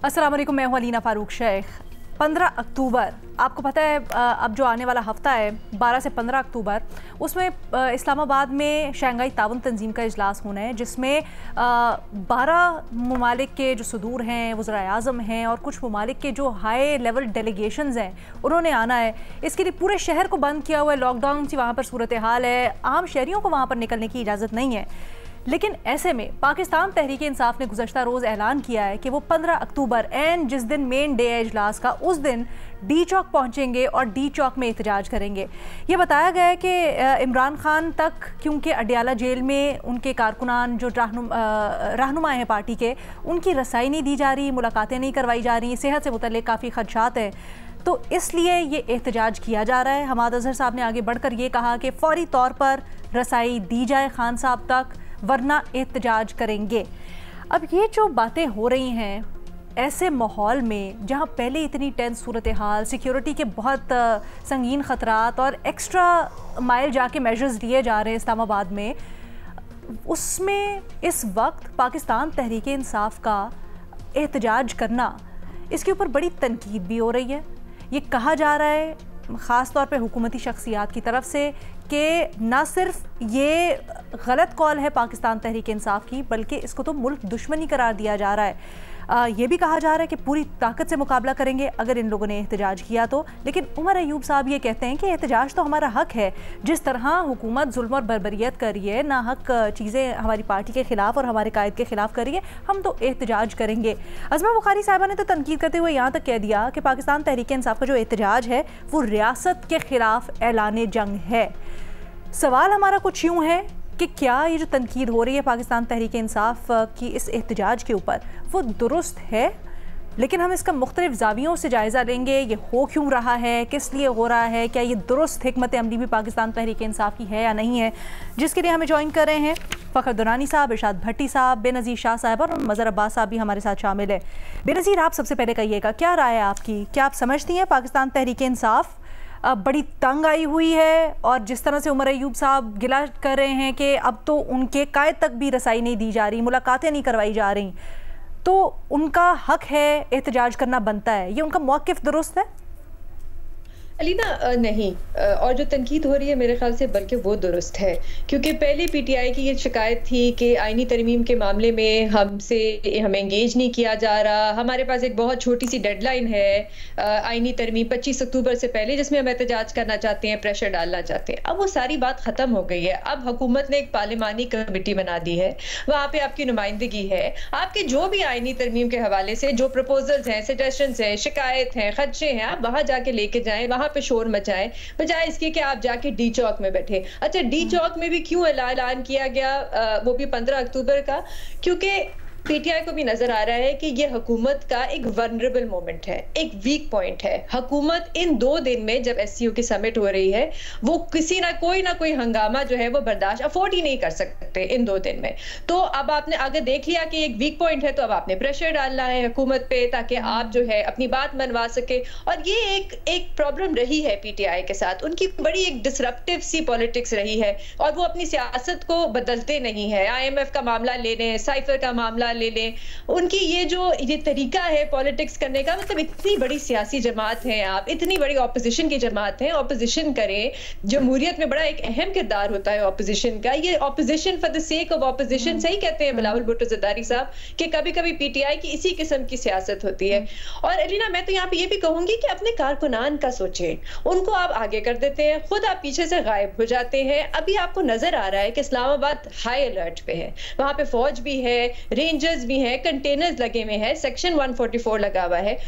अस्सलाम वालेकुम, मैं हूं अलीना फारूक शेख। 15 अक्टूबर आपको पता है, अब जो आने वाला हफ़्ता है 12 से 15 अक्टूबर, उसमें इस्लामाबाद में शंघाई ताउन तंजीम का इजलास होना है, जिसमें 12 ममालिक के जो सदूर हैं, वज़राए आज़म हैं और कुछ ममालिक के जो हाई लेवल डेलीगेशंस हैं, उन्होंने आना है। इसके लिए पूरे शहर को बंद किया हुआ है, लॉकडाउन की वहाँ पर सूरत हाल है, आम शहरियों को वहाँ पर निकलने की इजाज़त नहीं है। लेकिन ऐसे में पाकिस्तान तहरीक इंसाफ ने गुज़श्ता रोज़ ऐलान किया है कि वो 15 अक्टूबर एंड जिस दिन मेन डे है इजलास का, उस दिन डी चौक पहुंचेंगे और डी चौक में एहतजाज करेंगे। ये बताया गया है कि इमरान खान तक, क्योंकि अडियाला जेल में उनके कारकुनान जो रहनुमा हैं पार्टी के, उनकी रसाई नहीं दी जा रही, मुलाकातें नहीं करवाई जा रही, सेहत से मुतल्लिक़ काफ़ी खदशात हैं, तो इसलिए ये एहतजाज किया जा रहा है। हमाद अज़हर साहब ने आगे बढ़कर ये कहा कि फ़ौरी तौर पर रसाई दी जाए खान साहब तक, वरना एहतजाज करेंगे। अब ये जो बातें हो रही हैं ऐसे माहौल में, जहाँ पहले इतनी टेंस सूरत हाल, सिक्योरिटी के बहुत संगीन ख़तरात और एक्स्ट्रा माइल जाके मेजर्स लिए जा रहे हैं इस्लामाबाद में, उसमें इस वक्त पाकिस्तान तहरीक इंसाफ का एहतजाज करना, इसके ऊपर बड़ी तनकीद भी हो रही है। ये कहा जा रहा है ख़ास तौर पे हुकूमती शख्सियात की तरफ से कि ना सिर्फ ये गलत कॉल है पाकिस्तान तहरीक इंसाफ की, बल्कि इसको तो मुल्क दुश्मनी करार दिया जा रहा है। ये भी कहा जा रहा है कि पूरी ताकत से मुकाबला करेंगे अगर इन लोगों ने एहतजाज किया तो। लेकिन उमर अयूब साहब ये कहते हैं कि एहतजाज तो हमारा हक है, जिस तरह हुकूमत जुल्म और बर्बरियत कर रही है, ना हक चीज़ें हमारी पार्टी के ख़िलाफ़ और हमारे कायद के ख़िलाफ़ कर रही है, हम तो एहतजाज करेंगे। अज़मा बुखारी साहबा ने तो तनकीद करते हुए यहाँ तक कह दिया कि पाकिस्तान तहरीक इंसाफ का जो एहतजाज है वो रियासत के ख़िलाफ़ ऐलान जंग है। सवाल हमारा कुछ यूँ है कि क्या ये जो तनकीद हो रही है पाकिस्तान तहरीक इंसाफ की इस एहतजाज के ऊपर, वो दुरुस्त है? लेकिन हम इसका मुख्तलिफ ज़ावियों से जायज़ा लेंगे, ये हो क्यों रहा है, किस लिए हो रहा है, क्या ये दुरुस्त हिकमत अमली भी पाकिस्तान तहरीक इंसाफ की है या नहीं है, जिसके लिए हमें ज्वाइन कर रहे हैं फ़खर दुरानी साहब, इरशाद भट्टी साहब, बेनज़ीर शाह साहब और मज़हर अब्बास साहब भी हमारे साथ शामिल है। बेनज़ीर, आप सबसे पहले कहिएगा, क्या राय है आपकी? क्या आप समझती हैं पाकिस्तान तहरीक इंसाफ बड़ी तंग आई हुई है, और जिस तरह से उमर अयूब साहब गिला कर रहे हैं कि अब तो उनके कायद तक भी रसाई नहीं दी जा रही, मुलाकातें नहीं करवाई जा रही, तो उनका हक है, एहतजाज करना बनता है, ये उनका मौक़िफ़ दुरुस्त है? अलीना, नहीं, और जो तनकीद हो रही है मेरे ख्याल से बल्कि वो दुरुस्त है, क्योंकि पहले पीटीआई की ये शिकायत थी कि आईनी तरमीम के मामले में हमें एंगेज नहीं किया जा रहा, हमारे पास एक बहुत छोटी सी डेडलाइन है आईनी तरमीम 25 अक्टूबर से पहले, जिसमें हम एहतजाज करना चाहते हैं, प्रेशर डालना चाहते हैं। अब वो सारी बात ख़त्म हो गई है। अब हुकूमत ने एक पार्लिमानी कमेटी बना दी है, वहाँ पर आपकी नुमाइंदगी है, आपके जो भी आईनी तरमीम के हवाले से जो प्रपोजल्स हैं, सजेशंस हैं, शिकायत हैं, खदशे हैं, आप वहाँ जाके लेके जाएँ, वहाँ पे शोर मचाएं, बजाय इसके कि आप जाके डी चौक में बैठे। अच्छा, डी चौक में भी क्यों ऐलान किया गया, वो भी 15 अक्टूबर का? क्योंकि पीटीआई को भी नजर आ रहा है कि ये हुकूमत का एक वल्नरेबल मोमेंट है, एक वीक पॉइंट है। हुकूमत इन 2 दिन में, जब एससीओ की समिट हो रही है, वो किसी ना कोई हंगामा जो है वो बर्दाश्त अफोर्ड ही नहीं कर सकते इन 2 दिन में। तो अब आपने आगे देख लिया कि एक वीक पॉइंट है, तो अब आपने प्रेशर डालना है हुकूमत पे ताकि आप जो है अपनी बात मनवा सके। और ये एक प्रॉब्लम रही है पीटीआई के साथ, उनकी बड़ी एक डिसरप्टिव सी पॉलिटिक्स रही है, और वो अपनी सियासत को बदलते नहीं है। IMF का मामला ले लें, साइफर का मामला ले लें, उनकी ये तरीका है पॉलिटिक्स करने का, मतलब इतनी बड़ी सियासी जमात है आप, इतनी बड़ी ऑपोजिशन की जमात है, ऑपोजिशन करें। जमहूरियत में बड़ा एक अहम किरदार होता है ऑपोजिशन का, ये opposition for the sake of opposition, सही कहते हैं बिलावल भुट्टो ज़रदारी साहब, कि कभी कभी पीटीआई की इसी किस्म की सियासत होती है। और अलीना, मैं तो यहाँ पे ये भी कहूंगी कि अपने कारकुनान का सोचें, उनको आप आगे कर देते हैं, खुद आप पीछे से गायब हो जाते हैं। अभी आपको नजर आ रहा है कि इस्लामाबाद हाई अलर्ट पे है, वहां पे फौज भी है, रेंजर्स भी हैं, कंटेनर्स लगे हुए हैं, सेक्शन 144 लगा हुआ है।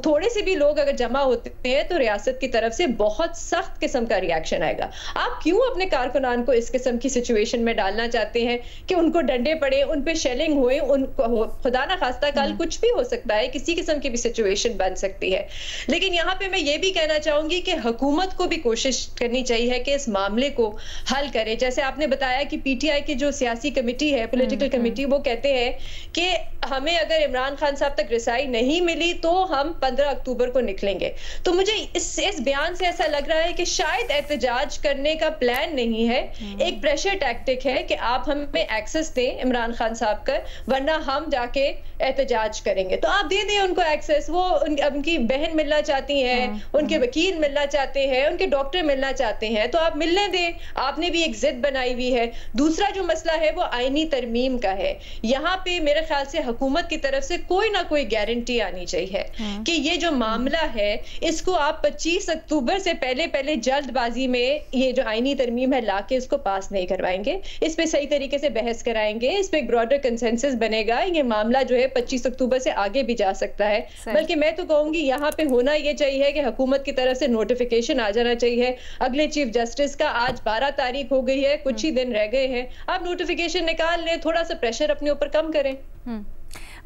थोड़े से भी लोग अगर जमा होते हैं तो रियासत की तरफ से बहुत सख्त किस्म का रिएक्शन आएगा। आप क्यों अपने कारकुनान को इस किस्म की सिचुएशन में डालना चाहते हैं कि उनको डंडे पड़े, उन पे शेलिंग हुए, उनको खुदा ना खास्ता कल कुछ भी हो सकता है, किसी किस्म की भी सिचुएशन बन सकती है। लेकिन यहाँ पे मैं ये भी कहना चाहूंगी कि हुकूमत को भी कोशिश करनी चाहिए कि इस मामले को हल करे। जैसे आपने बताया कि पीटीआई की जो सियासी कमेटी है, पॉलिटिकल कमेटी, वो कहते हैं कि हमें अगर इमरान खान साहब तक रसाई नहीं मिली तो हम हम 15 अक्टूबर को निकलेंगे। तो मुझे इस बयान से ऐसा लग रहा है कि शायद एहतजाज करने का प्लान नहीं है, एक प्रेशर टैक्टिक है कि आप हमें एक्सेस दें इमरान खान साहब का, वरना हम जाके एहतजाज करेंगे। तो आप दे दें उनको एक्सेस। वो उनकी बहन मिलना चाहती हैं, उनके वकील मिलना चाहते हैं, उनके डॉक्टर मिलना चाहते हैं, तो आप मिलने दें। आपने भी एक जिद बनाई हुई है। दूसरा जो मसला है वो आईनी तरमीम का है। यहाँ पे मेरे ख्याल से हुकूमत की तरफ से कोई ना कोई गारंटी आनी चाहिए कि ये जो मामला है इसको आप 25 अक्टूबर से पहले जल्दबाजी में ये जो आईनी तरमीम है लाके इसको पास नहीं करवाएंगे। इस पे सही तरीके से बहस कराएंगे, इस पे एक ब्रॉडर कंसेंसस बनेगा। ये मामला जो है 25 अक्टूबर से आगे भी जा सकता है। बल्कि मैं तो कहूंगी यहाँ पे होना ये चाहिए कि हुकूमत की तरफ से नोटिफिकेशन आ जाना चाहिए अगले चीफ जस्टिस का। आज 12 तारीख हो गई है, कुछ ही दिन रह गए हैं, आप नोटिफिकेशन निकाल लें, थोड़ा सा प्रेशर अपने ऊपर कम करें।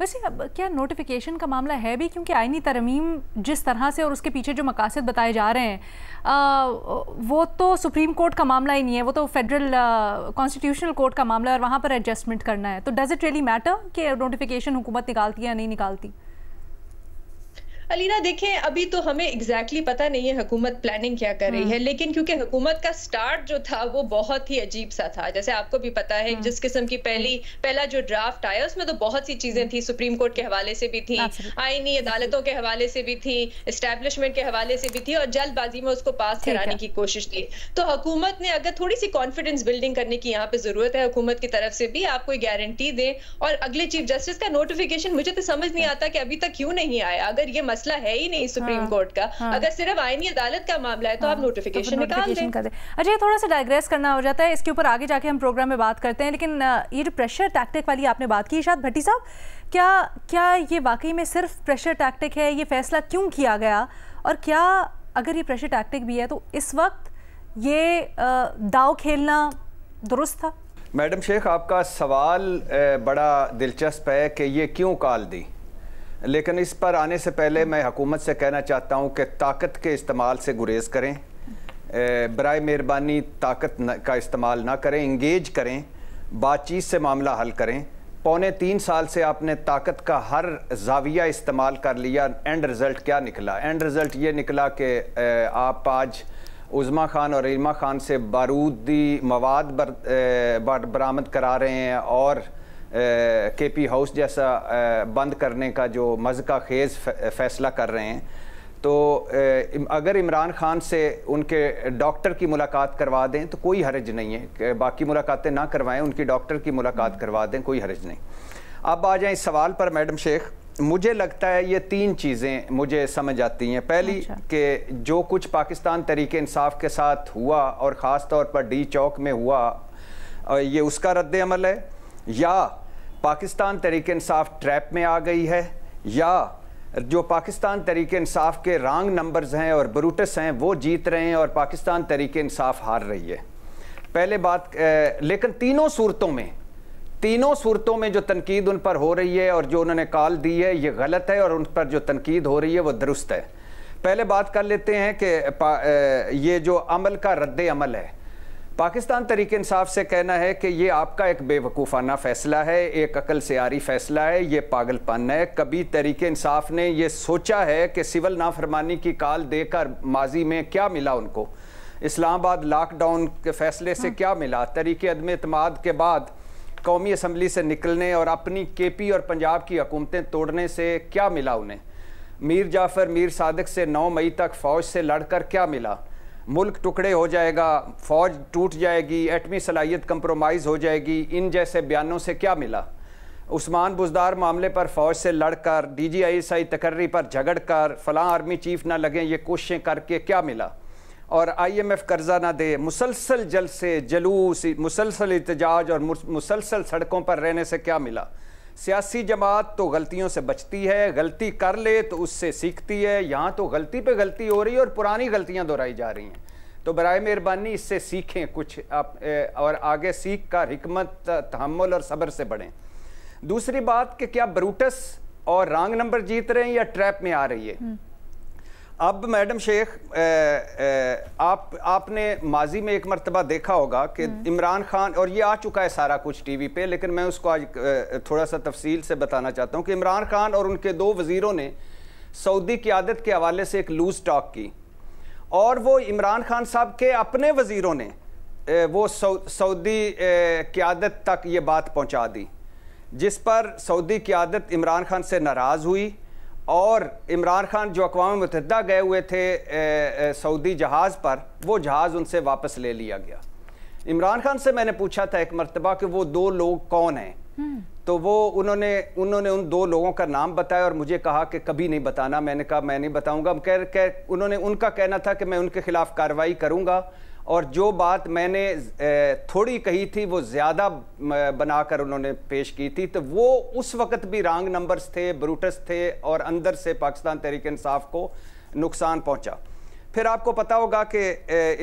वैसे अब क्या नोटिफिकेशन का मामला है भी, क्योंकि आईनी तरमीम जिस तरह से और उसके पीछे जो मकासद बताए जा रहे हैं वो तो सुप्रीम कोर्ट का मामला ही नहीं है, वो तो फेडरल कॉन्स्टिट्यूशनल कोर्ट का मामला है और वहाँ पर एडजस्टमेंट करना है। तो डज इट रियली मैटर कि नोटिफिकेशन हुकूमत निकालती है या नहीं निकालती? अलीना देखें, अभी तो हमें एग्जैक्टली पता नहीं है हुकूमत प्लानिंग क्या कर रही है, लेकिन क्योंकि हुकूमत का स्टार्ट जो था वो बहुत ही अजीब सा था। जैसे आपको भी पता है जिस किस्म की पहला जो ड्राफ्ट आया उसमें तो बहुत सी चीजें थी, सुप्रीम कोर्ट के हवाले से भी थी, आईनी अदालतों के हवाले से भी थी, एस्टैब्लिशमेंट के हवाले से भी थी, और जल्दबाजी में उसको पास कराने की कोशिश की। तो हुकूमत ने अगर थोड़ी सी कॉन्फिडेंस बिल्डिंग करने की यहाँ पे जरूरत है हुकूमत की तरफ से भी, आप कोई गारंटी दें। और अगले चीफ जस्टिस का नोटिफिकेशन मुझे तो समझ नहीं आता कि अभी तक क्यों नहीं आया। अगर ये मसला है ही नहीं सुप्रीम कोर्ट का, अगर सिर्फ आईनी अदालत का मामला है तो आप नोटिफिकेशन निकाल दें। अच्छा, ये थोड़ा सा डाइग्रेस करना हो जाता है, इसके ऊपर आगे जाके हम प्रोग्राम में बात करते हैं। लेकिन ये जो प्रेशर टैक्टिक वाली आपने बात की इरशाद भट्टी साहब, क्या ये वाकई में सिर्फ प्रेशर टैक्टिक है? ये फैसला क्यों किया गया? और क्या अगर ये प्रेशर टैक्टिक भी है तो इस वक्त ये दाव खेलना दुरुस्त था? मैडम शेख, आपका सवाल बड़ा दिलचस्प है कि ये क्यों कॉल दी, लेकिन इस पर आने से पहले मैं हुकूमत से कहना चाहता हूँ कि ताकत के इस्तेमाल से गुरेज करें, बराए मेहरबानी ताकत का इस्तेमाल ना करें, इंगेज करें, बातचीत से मामला हल करें। 3.25 साल से आपने ताकत का हर जाविया इस्तेमाल कर लिया, एंड रिज़ल्ट क्या निकला? एंड रिज़ल्ट ये निकला कि आप आज उज़मा खान और रीमा खान से बारूदी मवाद बरामद करा रहे हैं और केपी हाउस जैसा बंद करने का जो मज़का खेज़ फ़ैसला कर रहे हैं। तो अगर इमरान खान से उनके डॉक्टर की मुलाकात करवा दें तो कोई हर्ज नहीं है, बाकी मुलाकातें ना करवाएं, उनकी डॉक्टर की मुलाकात करवा दें, कोई हर्ज नहीं। अब आ जाएं इस सवाल पर मैडम शेख। मुझे लगता है ये 3 चीज़ें मुझे समझ आती हैं। पहली कि जो कुछ पाकिस्तान तहरीक इंसाफ के साथ हुआ और ख़ास तौर पर डी चौक में हुआ, ये उसका रद्द अमल है, या पाकिस्तान तहरीक इंसाफ ट्रैप में आ गई है, या जो पाकिस्तान तहरीक इंसाफ के रॉन्ग नंबर्स हैं और ब्रूटस हैं वो जीत रहे हैं और पाकिस्तान तहरीक इंसाफ हार रही है। पहले बात, लेकिन तीनों सूरतों में जो तनकीद उन पर हो रही है और जो उन्होंने कॉल दी है ये गलत है, और उन पर जो तनकीद हो रही है वो दुरुस्त है। पहले बात कर लेते हैं कि ये जो अमल का रद्द अमल है, पाकिस्तान तहरीक इंसाफ से कहना है कि ये आपका एक बेवकूफ़ाना फ़ैसला है, एक अकल से आरी फ़ैसला है, ये पागलपन है। कभी तहरीक इंसाफ ने ये सोचा है कि सिविल नाफरमानी की कॉल देकर माजी में क्या मिला उनको? इस्लामाबाद लॉकडाउन के फ़ैसले से क्या मिला? तहरीक अदम एतमाद के बाद कौमी असम्बली से निकलने और अपनी केपी और पंजाब की हुकूमतें तोड़ने से क्या मिला उन्हें? मीर जाफ़र मीर सादिक से 9 मई तक फ़ौज से लड़कर क्या मिला? मुल्क टुकड़े हो जाएगा, फ़ौज टूट जाएगी, एटमी सलाहियत कंप्रोमाइज़ हो जाएगी, इन जैसे बयानों से क्या मिला? उस्मान बुज़दार मामले पर फ़ौज से लड़कर, DGISI तकर्री पर झगड़ कर, फ़लाँ आर्मी चीफ ना लगें, ये कोशिशें करके क्या मिला? और IMF कर्जा ना दे, मुसलसल जलसे, जलूस, मुसलसल एहतजाज और मुसलसल सड़कों पर रहने से क्या मिला? सियासी जमात तो गलतियों से बचती है, गलती कर ले तो उससे सीखती है। यहाँ तो गलती पे गलती हो रही है और पुरानी गलतियाँ दोहराई जा रही हैं। तो बराए मेहरबानी इससे सीखें कुछ आप, और आगे सीख कर हिकमत, तहम्मुल और सब्र से बढ़ें। दूसरी बात कि क्या ब्रूटस और रॉन्ग नंबर जीत रहे हैं या ट्रैप में आ रही है? अब मैडम शेख, आपने माजी में एक मरतबा देखा होगा कि इमरान खान, और ये आ चुका है सारा कुछ टीवी पे, लेकिन मैं उसको आज थोड़ा सा तफसील से बताना चाहता हूँ कि इमरान खान और उनके 2 वज़ीरों ने सऊदी क़यादत के हवाले से एक लूज टॉक की, और वो इमरान खान साहब के अपने वज़ीरों ने वो सऊदी क़यादत तक ये बात पहुंचा दी, जिस पर सऊदी क़यादत इमरान खान से नाराज़ हुई और इमरान खान जो अक़वाम मुत्तहिदा गए हुए थे सऊदी जहाज़ पर, वो जहाज़ उनसे वापस ले लिया गया। इमरान खान से मैंने पूछा था एक मरतबा कि वो दो लोग कौन हैं, तो वो उन्होंने उन दो लोगों का नाम बताया और मुझे कहा कि कभी नहीं बताना। मैंने कहा मैं नहीं बताऊंगा। उन्होंने उनका कहना था कि मैं उनके खिलाफ कार्रवाई करूंगा, और जो बात मैंने थोड़ी कही थी वो ज़्यादा बनाकर उन्होंने पेश की थी, तो वो उस वक्त भी रॉन्ग नंबर्स थे, ब्रूटस थे, और अंदर से पाकिस्तान तहरीक इंसाफ को नुकसान पहुंचा। फिर आपको पता होगा कि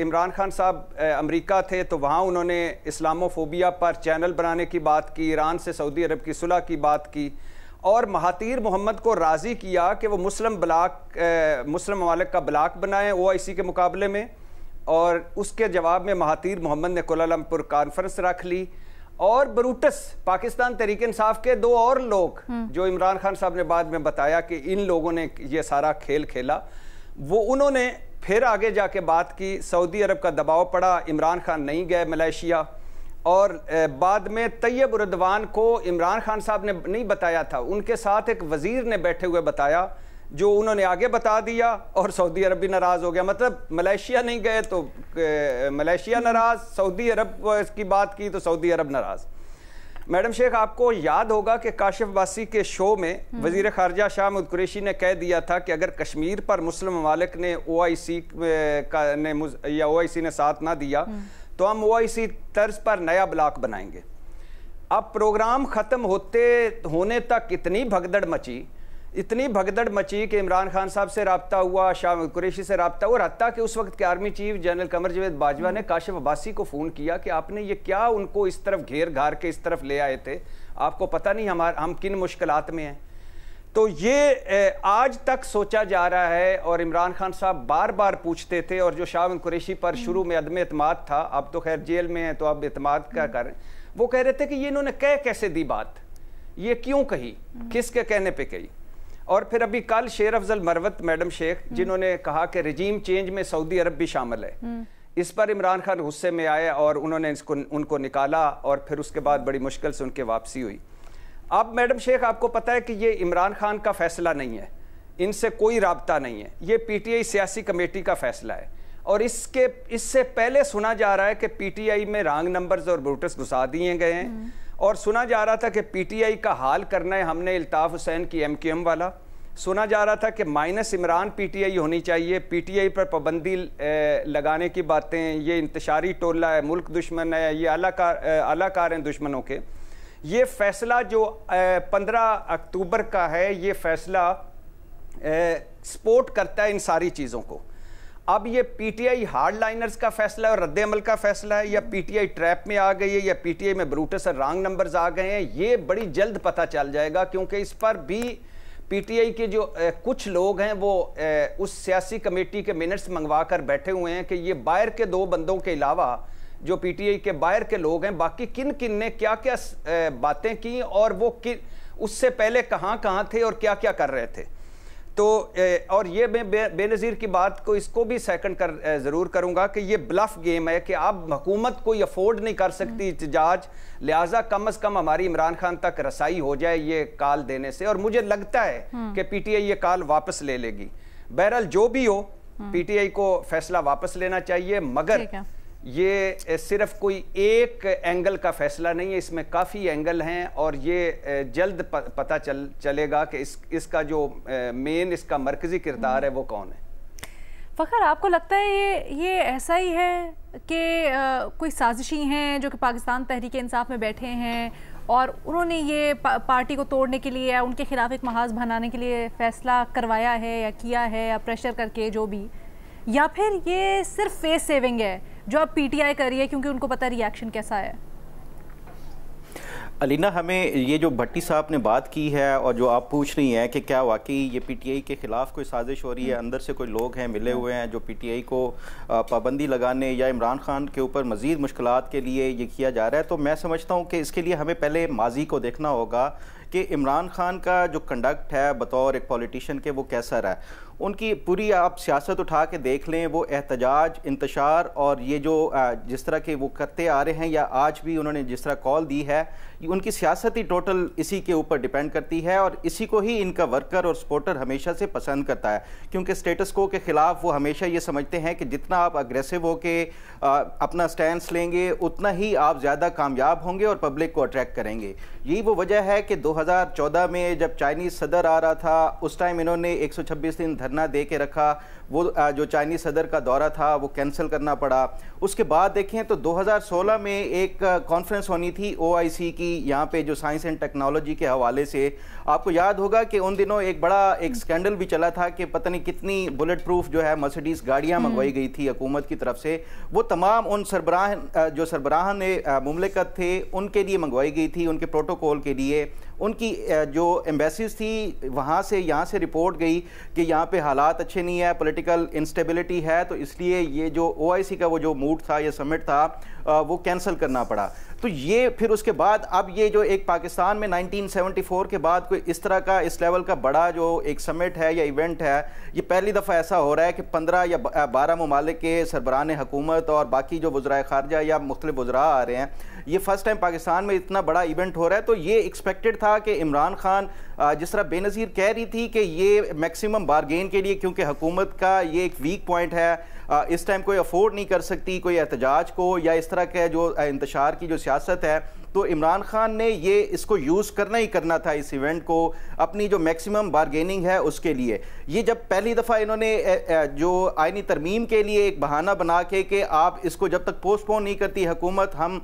इमरान खान साहब अमेरिका थे, तो वहाँ उन्होंने इस्लामोफोबिया पर चैनल बनाने की बात की, ईरान से सऊदी अरब की सुलह की बात की, और महातीर मोहम्मद को राज़ी किया कि वो मुस्लिम ममालिक का ब्लॉक बनाएं OIC के मुकाबले में, और उसके जवाब में महातीर मोहम्मद ने कोलालमपुर कॉन्फ्रेंस रख ली। और ब्रूटस पाकिस्तान तहरीक इंसाफ के दो और लोग, जो इमरान खान साहब ने बाद में बताया कि इन लोगों ने ये सारा खेल खेला, वो उन्होंने फिर आगे जाके बात की। सऊदी अरब का दबाव पड़ा, इमरान खान नहीं गए मलेशिया, और बाद में तैयब उर्दवान को इमरान खान साहब ने नहीं बताया था, उनके साथ एक वज़ीर ने बैठे हुए बताया, जो उन्होंने आगे बता दिया, और सऊदी अरब भी नाराज़ हो गया। मतलब मलेशिया नहीं गए तो मलेशिया नाराज़, सऊदी अरब की बात की तो सऊदी अरब नाराज़। मैडम शेख, आपको याद होगा कि काशिफ अब्बासी के शो में वज़ीर ख़ारजा शाह महमूद कुरैशी ने कह दिया था कि अगर कश्मीर पर मुस्लिम ममालिक ने OIC ने साथ ना दिया तो हम OIC तर्ज पर नया ब्लॉक बनाएंगे। अब प्रोग्राम ख़त्म होने तक इतनी भगदड़ मची कि इमरान खान साहब से रब्ता हुआ, शाह महमूद कुरैशी से रब्ता हुआ, हत्ता कि उस वक्त के army chief general Qamar Javed Bajwa ने काशिफ अब्बासी को फ़ोन किया कि आपने ये क्या उनको इस तरफ घेर घार के इस तरफ ले आए थे, आपको पता नहीं हम किन मुश्किलात में हैं। तो ये आज तक सोचा जा रहा है, और इमरान खान साहब बार बार पूछते थे, और जो शाह महमूद कुरैशी पर शुरू में अदम एतमाद था, अब तो खैर जेल में है तो अब एतमाद क्या करें, वो कह रहे थे कि ये इन्होंने कैसे दी बात, ये क्यों कही, किसके कहने पर कही। और फिर अभी कल शेर अफजल मरवत मैडम शेख, जिन्होंने कहा कि रजीम चेंज में सऊदी अरब भी शामिल है, इस पर इमरान खान गुस्से में आए और उन्होंने उनको निकाला, और फिर उसके बाद बड़ी मुश्किल से उनकी वापसी हुई। अब मैडम शेख, आपको पता है कि ये इमरान खान का फैसला नहीं है, इनसे कोई राब्ता नहीं है, ये PTI सियासी कमेटी का फैसला है, और इससे पहले सुना जा रहा है कि PTI में रॉन्ग नंबर्स और ब्रूटस घुसा दिए गए हैं, और सुना जा रहा था कि PTI का हाल करना है हमने इल्ताफ़ हुसैन की MQM वाला, सुना जा रहा था कि माइनस इमरान PTI होनी चाहिए, PTI पर पाबंदी लगाने की बातें, ये इंतशारी टोला है, मुल्क दुश्मन है, ये आलाकार हैं दुश्मनों के। ये फैसला जो 15 अक्टूबर का है, ये फैसला सपोर्ट करता है इन सारी चीज़ों को। अब ये PTI हार्ड लाइनर्स का फैसला है और रद्द अमल का फैसला है, या PTI ट्रैप में आ गई है, या PTI में ब्रूटस और रॉन्ग नंबर्स आ गए हैं, ये बड़ी जल्द पता चल जाएगा, क्योंकि इस पर भी PTI के जो कुछ लोग हैं वो उस सियासी कमेटी के मिनट्स मंगवा कर बैठे हुए हैं कि ये बाहर के दो बंदों के अलावा जो PTI के बाहर के लोग हैं, बाकी किन किन ने क्या क्या बातें की, और वो उससे पहले कहाँ थे और क्या क्या कर रहे थे। तो और ये मैं बेनज़ीर की बात को इसको भी सेकंड ज़रूर करूँगा कि ये ब्लफ गेम है कि अब हुकूमत कोई अफोर्ड नहीं कर सकती एहतजाज, लिहाजा कम अज़ कम हमारी इमरान खान तक रसाई हो जाए ये कॉल देने से, और मुझे लगता है कि PTI ये कॉल वापस ले लेगी। बहरहाल जो भी हो, PTI को फैसला वापस लेना चाहिए, मगर ये सिर्फ कोई एक एंगल का फैसला नहीं है, इसमें काफ़ी एंगल हैं, और ये जल्द पता चलेगा कि इसका जो मेन इसका मरकज़ी किरदार है वो कौन है। फ़खर, आपको लगता है ये ऐसा ही है कि कोई साजिशी हैं जो कि पाकिस्तान तहरीक इंसाफ में बैठे हैं और उन्होंने ये पार्टी को तोड़ने के लिए या उनके खिलाफ एक महाज बनाने के लिए फ़ैसला करवाया है या किया है, या प्रेशर करके जो भी, या फिर ये सिर्फ फेस सेविंग है जो अब PTI कर रही है क्योंकि उनको पता रिएक्शन कैसा है? अलीना, हमें ये जो भट्टी साहब ने बात की है और जो आप पूछ रही हैं कि क्या वाकई ये पीटीआई के ख़िलाफ़ कोई साजिश हो रही है, अंदर से कोई लोग हैं मिले हुए हैं जो पीटीआई को पाबंदी लगाने या इमरान खान के ऊपर मज़ीद मुश्किलात के लिए ये किया जा रहा है, तो मैं समझता हूँ कि इसके लिए हमें पहले माजी को देखना होगा कि इमरान खान का जो कंडक्ट है बतौर एक पॉलिटिशियन के वो कैसा रहा है। उनकी पूरी आप सियासत उठा के देख लें, वो एहतजाज, इंतशार और ये जो जिस तरह के वो करते आ रहे हैं या आज भी उन्होंने जिस तरह कॉल दी है, उनकी सियासत ही टोटल इसी के ऊपर डिपेंड करती है और इसी को ही इनका वर्कर और सपोर्टर हमेशा से पसंद करता है, क्योंकि स्टेटस को के ख़िलाफ़ वो हमेशा ये समझते हैं कि जितना आप अग्रेसिव हो के अपना स्टैंड लेंगे उतना ही आप ज़्यादा कामयाब होंगे और पब्लिक को अट्रैक्ट करेंगे। यही वो वजह है कि 2014 में जब चाइनीज़ सदर आ रहा था, उस टाइम इन्होंने 126 दिन धरना दे के रखा। वो जो चाइनीज़ सदर का दौरा था वो कैंसिल करना पड़ा। उसके बाद देखें तो 2016 में एक कॉन्फ्रेंस होनी थी OIC की, यहाँ पे जो साइंस एंड टेक्नोलॉजी के हवाले से। आपको याद होगा कि उन दिनों एक बड़ा एक स्कैंडल भी चला था कि पता नहीं कितनी बुलेट प्रूफ जो है मर्सिडीज़ गाड़ियाँ मंगवाई गई थी हुकूमत की तरफ से। वो तमाम उन जो सरबराह ने मुमलिकत थे उनके लिए मंगवाई गई थी, उनके प्रोटोकॉल के लिए। उनकी जो एम्बेसीज थी वहाँ से यहाँ से रिपोर्ट गई कि यहाँ पे हालात अच्छे नहीं है, पॉलिटिकल इंस्टेबिलिटी है, तो इसलिए ये जो OIC का वो जो मूड था या समिट था वो कैंसिल करना पड़ा। तो ये फिर उसके बाद अब ये जो एक पाकिस्तान में 1974 के बाद कोई इस तरह का इस लेवल का बड़ा जो एक समिट है या इवेंट है, ये पहली दफ़ा ऐसा हो रहा है कि 15 या 12 ममालिक के सरबराहान हुकूमत और बाकी जो वज़राए ख़ारजा या मुख्तलिफ वज़रा आ रहे हैं। ये फर्स्ट टाइम पाकिस्तान में इतना बड़ा इवेंट हो रहा है, तो ये एक्सपेक्टेड था कि इमरान खान जिस तरह बेनज़ीर कह रही थी कि ये मैक्सिमम बारगेन के लिए, क्योंकि हुकूमत का ये एक वीक पॉइंट है, इस टाइम कोई अफोर्ड नहीं कर सकती कोई एहतजाज को या इस तरह के जो इंतशार की जो सियासत है, तो इमरान खान ने ये इसको यूज़ करना ही करना था इस इवेंट को अपनी जो मैक्सिमम बारगेनिंग है उसके लिए। ये जब पहली दफ़ा इन्होंने जो आईनी तरमीम के लिए एक बहाना बना के कि आप इसको जब तक पोस्टपोन नहीं करती हुकूमत, हम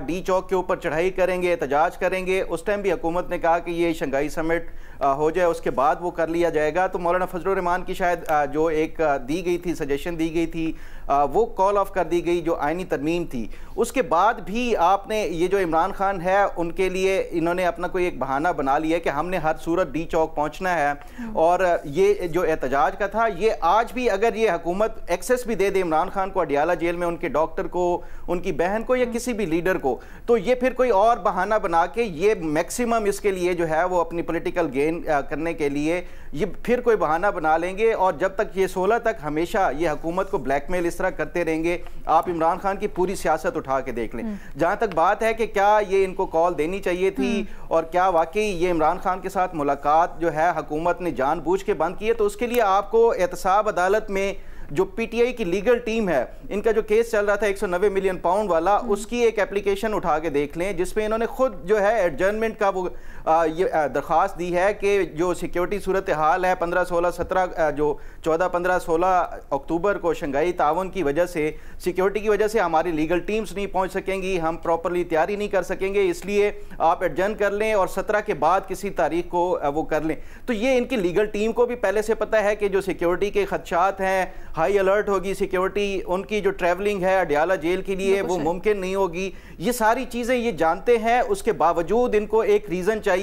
D चौक के ऊपर चढ़ाई करेंगे, एहतजाज करेंगे, उस टाइम भी हुकूमत ने कहा कि ये शंघाई समिट हो जाए उसके बाद वो कर लिया जाएगा। तो मौलाना फजलुर रहमान की शायद जो एक दी गई थी, सजेशन दी गई थी, वो कॉल ऑफ कर दी गई जो आईनी तरमीम थी। उसके बाद भी आपने ये जो इमरान खान है उनके लिए इन्होंने अपना कोई एक बहाना बना लिया कि हमने हर सूरत D चौक पहुंचना है। और ये जो एहतजाज का था, ये आज भी अगर ये हुकूमत एक्सेस भी दे दे इमरान खान को अडियाला जेल में, उनके डॉक्टर को, उनकी बहन को या किसी भी लीडर को, तो ये फिर कोई और बहाना बना के ये मैक्सिमम इसके लिए जो है वो अपनी पॉलिटिकल गेन करने के लिए ये फिर कोई बहाना बना लेंगे। और जब तक ये 16 तक हमेशा ये हुकूमत को ब्लैकमेल इस तरह करते रहेंगे। आप इमरान खान की पूरी सियासत उठा के देख लें। जहां तक बात है कि क्या ये इनको कॉल देनी चाहिए थी और क्या वाकई ये इमरान खान के साथ मुलाकात जो है हुकूमत ने जानबूझ के बंद की है, तो उसके लिए आपको एहतसाब अदालत में जो पीटीआई की लीगल टीम है, इनका जो केस चल रहा था 190 मिलियन पाउंड वाला, उसकी एक एप्लीकेशन उठा के देख लें जिसमें इन्होंने खुद जो है एडजर्नमेंट का वो ये दरख्वास्त दी है कि जो सिक्योरिटी सूरत हाल है 15, 16, 17 जो 14, 15, 16 अक्टूबर को शंघाई ताउन की वजह से, सिक्योरिटी की वजह से हमारी लीगल टीम्स नहीं पहुंच सकेंगी, हम प्रॉपरली तैयारी नहीं कर सकेंगे, इसलिए आप एडजर्न कर लें और 17 के बाद किसी तारीख को वो कर लें। तो ये इनकी लीगल टीम को भी पहले से पता है कि जो सिक्योरिटी के खदशात हैं, हाई अलर्ट होगी सिक्योरिटी, उनकी जो ट्रैवलिंग है अडियाला जेल के लिए वो मुमकिन नहीं होगी, ये सारी चीज़ें ये जानते हैं। उसके बावजूद इनको एक रीज़न चाहिए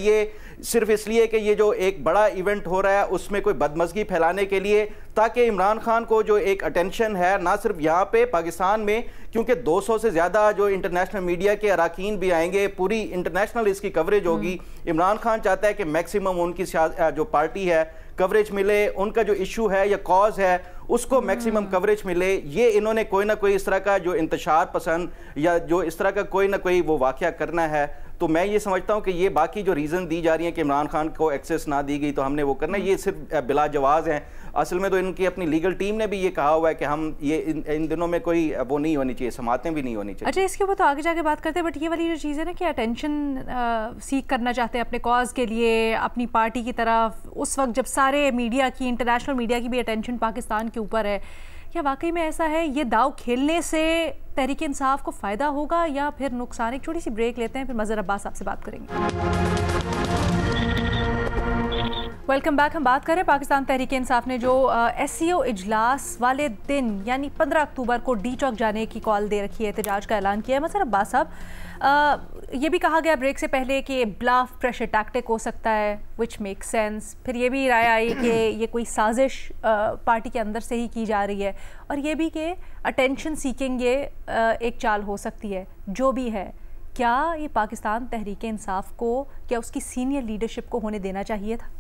सिर्फ इसलिए कि ये जो एक बड़ा इवेंट हो रहा है उसमें कोई बदमज़गी फैलाने के लिए, ताकि इमरान खान को जो एक अटेंशन है ना सिर्फ यहाँ पे पाकिस्तान में, क्योंकि 200 से ज़्यादा जो इंटरनेशनल मीडिया के अराकीन भी आएंगे, पूरी इंटरनेशनल इसकी कवरेज होगी। इमरान खान चाहता है कि मैक्सिमम उनकी जो पार्टी है कवरेज मिले, उनका जो इशू है या कॉज है उसको मैक्सिमम कवरेज मिले। ये इन्होंने कोई ना कोई इस तरह का जो इंतशार पसंद या जो इस तरह का कोई ना कोई वो वाक़या करना है। तो मैं ये समझता हूँ कि ये बाकी जो रीज़न दी जा रही है कि इमरान खान को एक्सेस ना दी गई तो हमने वो करना है, ये सिर्फ बिला जवाज़ हैं। असल में तो इनकी अपनी लीगल टीम ने भी ये कहा हुआ है कि हम ये इन दिनों में कोई वो नहीं होनी चाहिए, समातें भी नहीं होनी चाहिए। अच्छा, इसके ऊपर तो आगे जाके बात करते हैं, बट ये वाली जो चीज़ है ना कि अटेंशन सीख करना चाहते हैं अपने कॉज के लिए, अपनी पार्टी की तरफ, उस वक्त जब सारे मीडिया की, इंटरनेशनल मीडिया की भी अटेंशन पाकिस्तान के ऊपर है, क्या वाकई में ऐसा है? ये दाव खेलने से तहरीक इंसाफ को फ़ायदा होगा या फिर नुकसान? एक छोटी सी ब्रेक लेते हैं, फिर मज़हर अब्बास आपसे बात करेंगे। Welcome back. हम बात करें पाकिस्तान तहरीक इंसाफ ने जो SCO इजलास वाले दिन यानी 15 अक्टूबर को डी चौक जाने की कॉल दे रखी है, एहतजाज का ऐलान किया है। मसर अब्बास साहब, ये भी कहा गया ब्रेक से पहले कि ब्लफ प्रेशर टैक्टिक हो सकता है, विच मेक सेंस। फिर ये भी राय आई कि ये कोई साजिश पार्टी के अंदर से ही की जा रही है, और ये भी कि अटेंशन सीकिंग ये एक चाल हो सकती है। जो भी है, क्या ये पाकिस्तान तहरीक इंसाफ को, क्या उसकी सीनियर लीडरशिप को होने देना चाहिए था?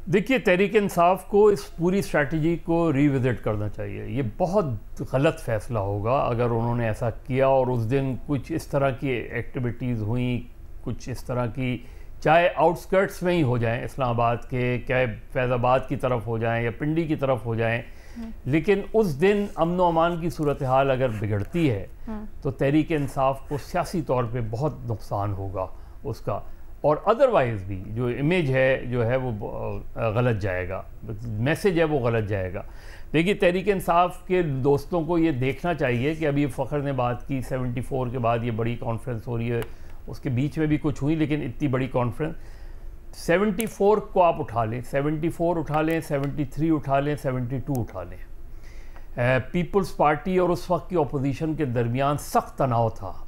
देखिए, तहरीक इंसाफ को इस पूरी स्ट्रैटेजी को रिविजिट करना चाहिए। ये बहुत गलत फैसला होगा अगर उन्होंने ऐसा किया और उस दिन कुछ इस तरह की एक्टिविटीज़ हुई, कुछ इस तरह की, चाहे आउटस्कर्ट्स में ही हो जाएं इस्लामाबाद के, चाहे फैज़ाबाद की तरफ हो जाएं या पिंडी की तरफ हो जाएं, लेकिन उस दिन अमन व अमान की सूरत हाल अगर बिगड़ती है तो तहरीक इंसाफ को सियासी तौर पे बहुत नुकसान होगा उसका, और अदरवाइज़ भी जो इमेज है जो है वो गलत जाएगा, मैसेज है वो गलत जाएगा। देखिए, तहरीक इंसाफ के दोस्तों को ये देखना चाहिए कि अभी फ़खर ने बात की 74 के बाद ये बड़ी कॉन्फ्रेंस हो रही है, उसके बीच में भी कुछ हुई, लेकिन इतनी बड़ी कॉन्फ्रेंस 74 को आप उठा लें, 74 उठा लें, 73 उठा लें, 72 उठा लें। पीपल्स पार्टी और उस वक्त की अपोजिशन के दरमियान सख्त तनाव था।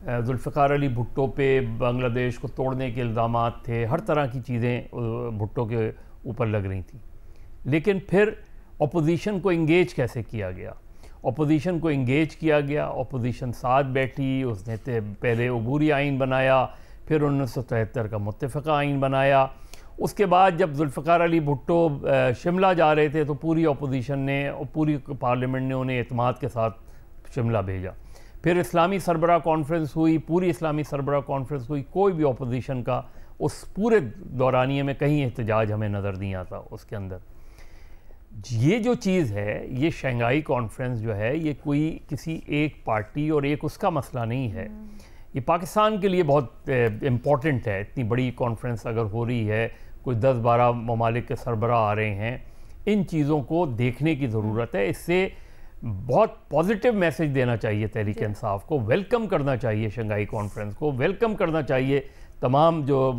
जुल्फ़िकार अली भुट्टो पे बांग्लादेश को तोड़ने के इल्ज़ामात थे, हर तरह की चीज़ें भुट्टो के ऊपर लग रही थी। लेकिन फिर अपोजिशन को इंगेज कैसे किया गया? अपोजिशन को इंगेज किया गया, अपोजिशन साथ बैठी, उसने पहले अबूरी आइन बनाया, फिर 1973 का मुत्तफ़िक़ा आइन बनाया। उसके बाद जब जुल्फ़िकार अली भुट्टो शिमला जा रहे थे तो पूरी अपोजिशन ने और पूरी पार्लियामेंट ने उन्हें एतमाद के साथ शिमला भेजा। फिर इस्लामी सरबराह कॉन्फ्रेंस हुई, पूरी इस्लामी सरबराह कॉन्फ्रेंस हुई, कोई भी अपोजिशन का उस पूरे दौरानिए में कहीं एहतजाज हमें नज़र नहीं आता उसके अंदर। ये जो चीज़ है, ये शंघाई कॉन्फ्रेंस जो है, ये कोई किसी एक पार्टी और एक उसका मसला नहीं है। ये पाकिस्तान के लिए बहुत इम्पॉर्टेंट है। इतनी बड़ी कॉन्फ्रेंस अगर हो रही है, कोई 10-12 ममालिक के सरबराह आ रहे हैं, इन चीज़ों को देखने की ज़रूरत है। इससे बहुत पॉजिटिव मैसेज देना चाहिए तहरीक इंसाफ को, वेलकम करना चाहिए शंघाई कॉन्फ्रेंस को, वेलकम करना चाहिए तमाम जो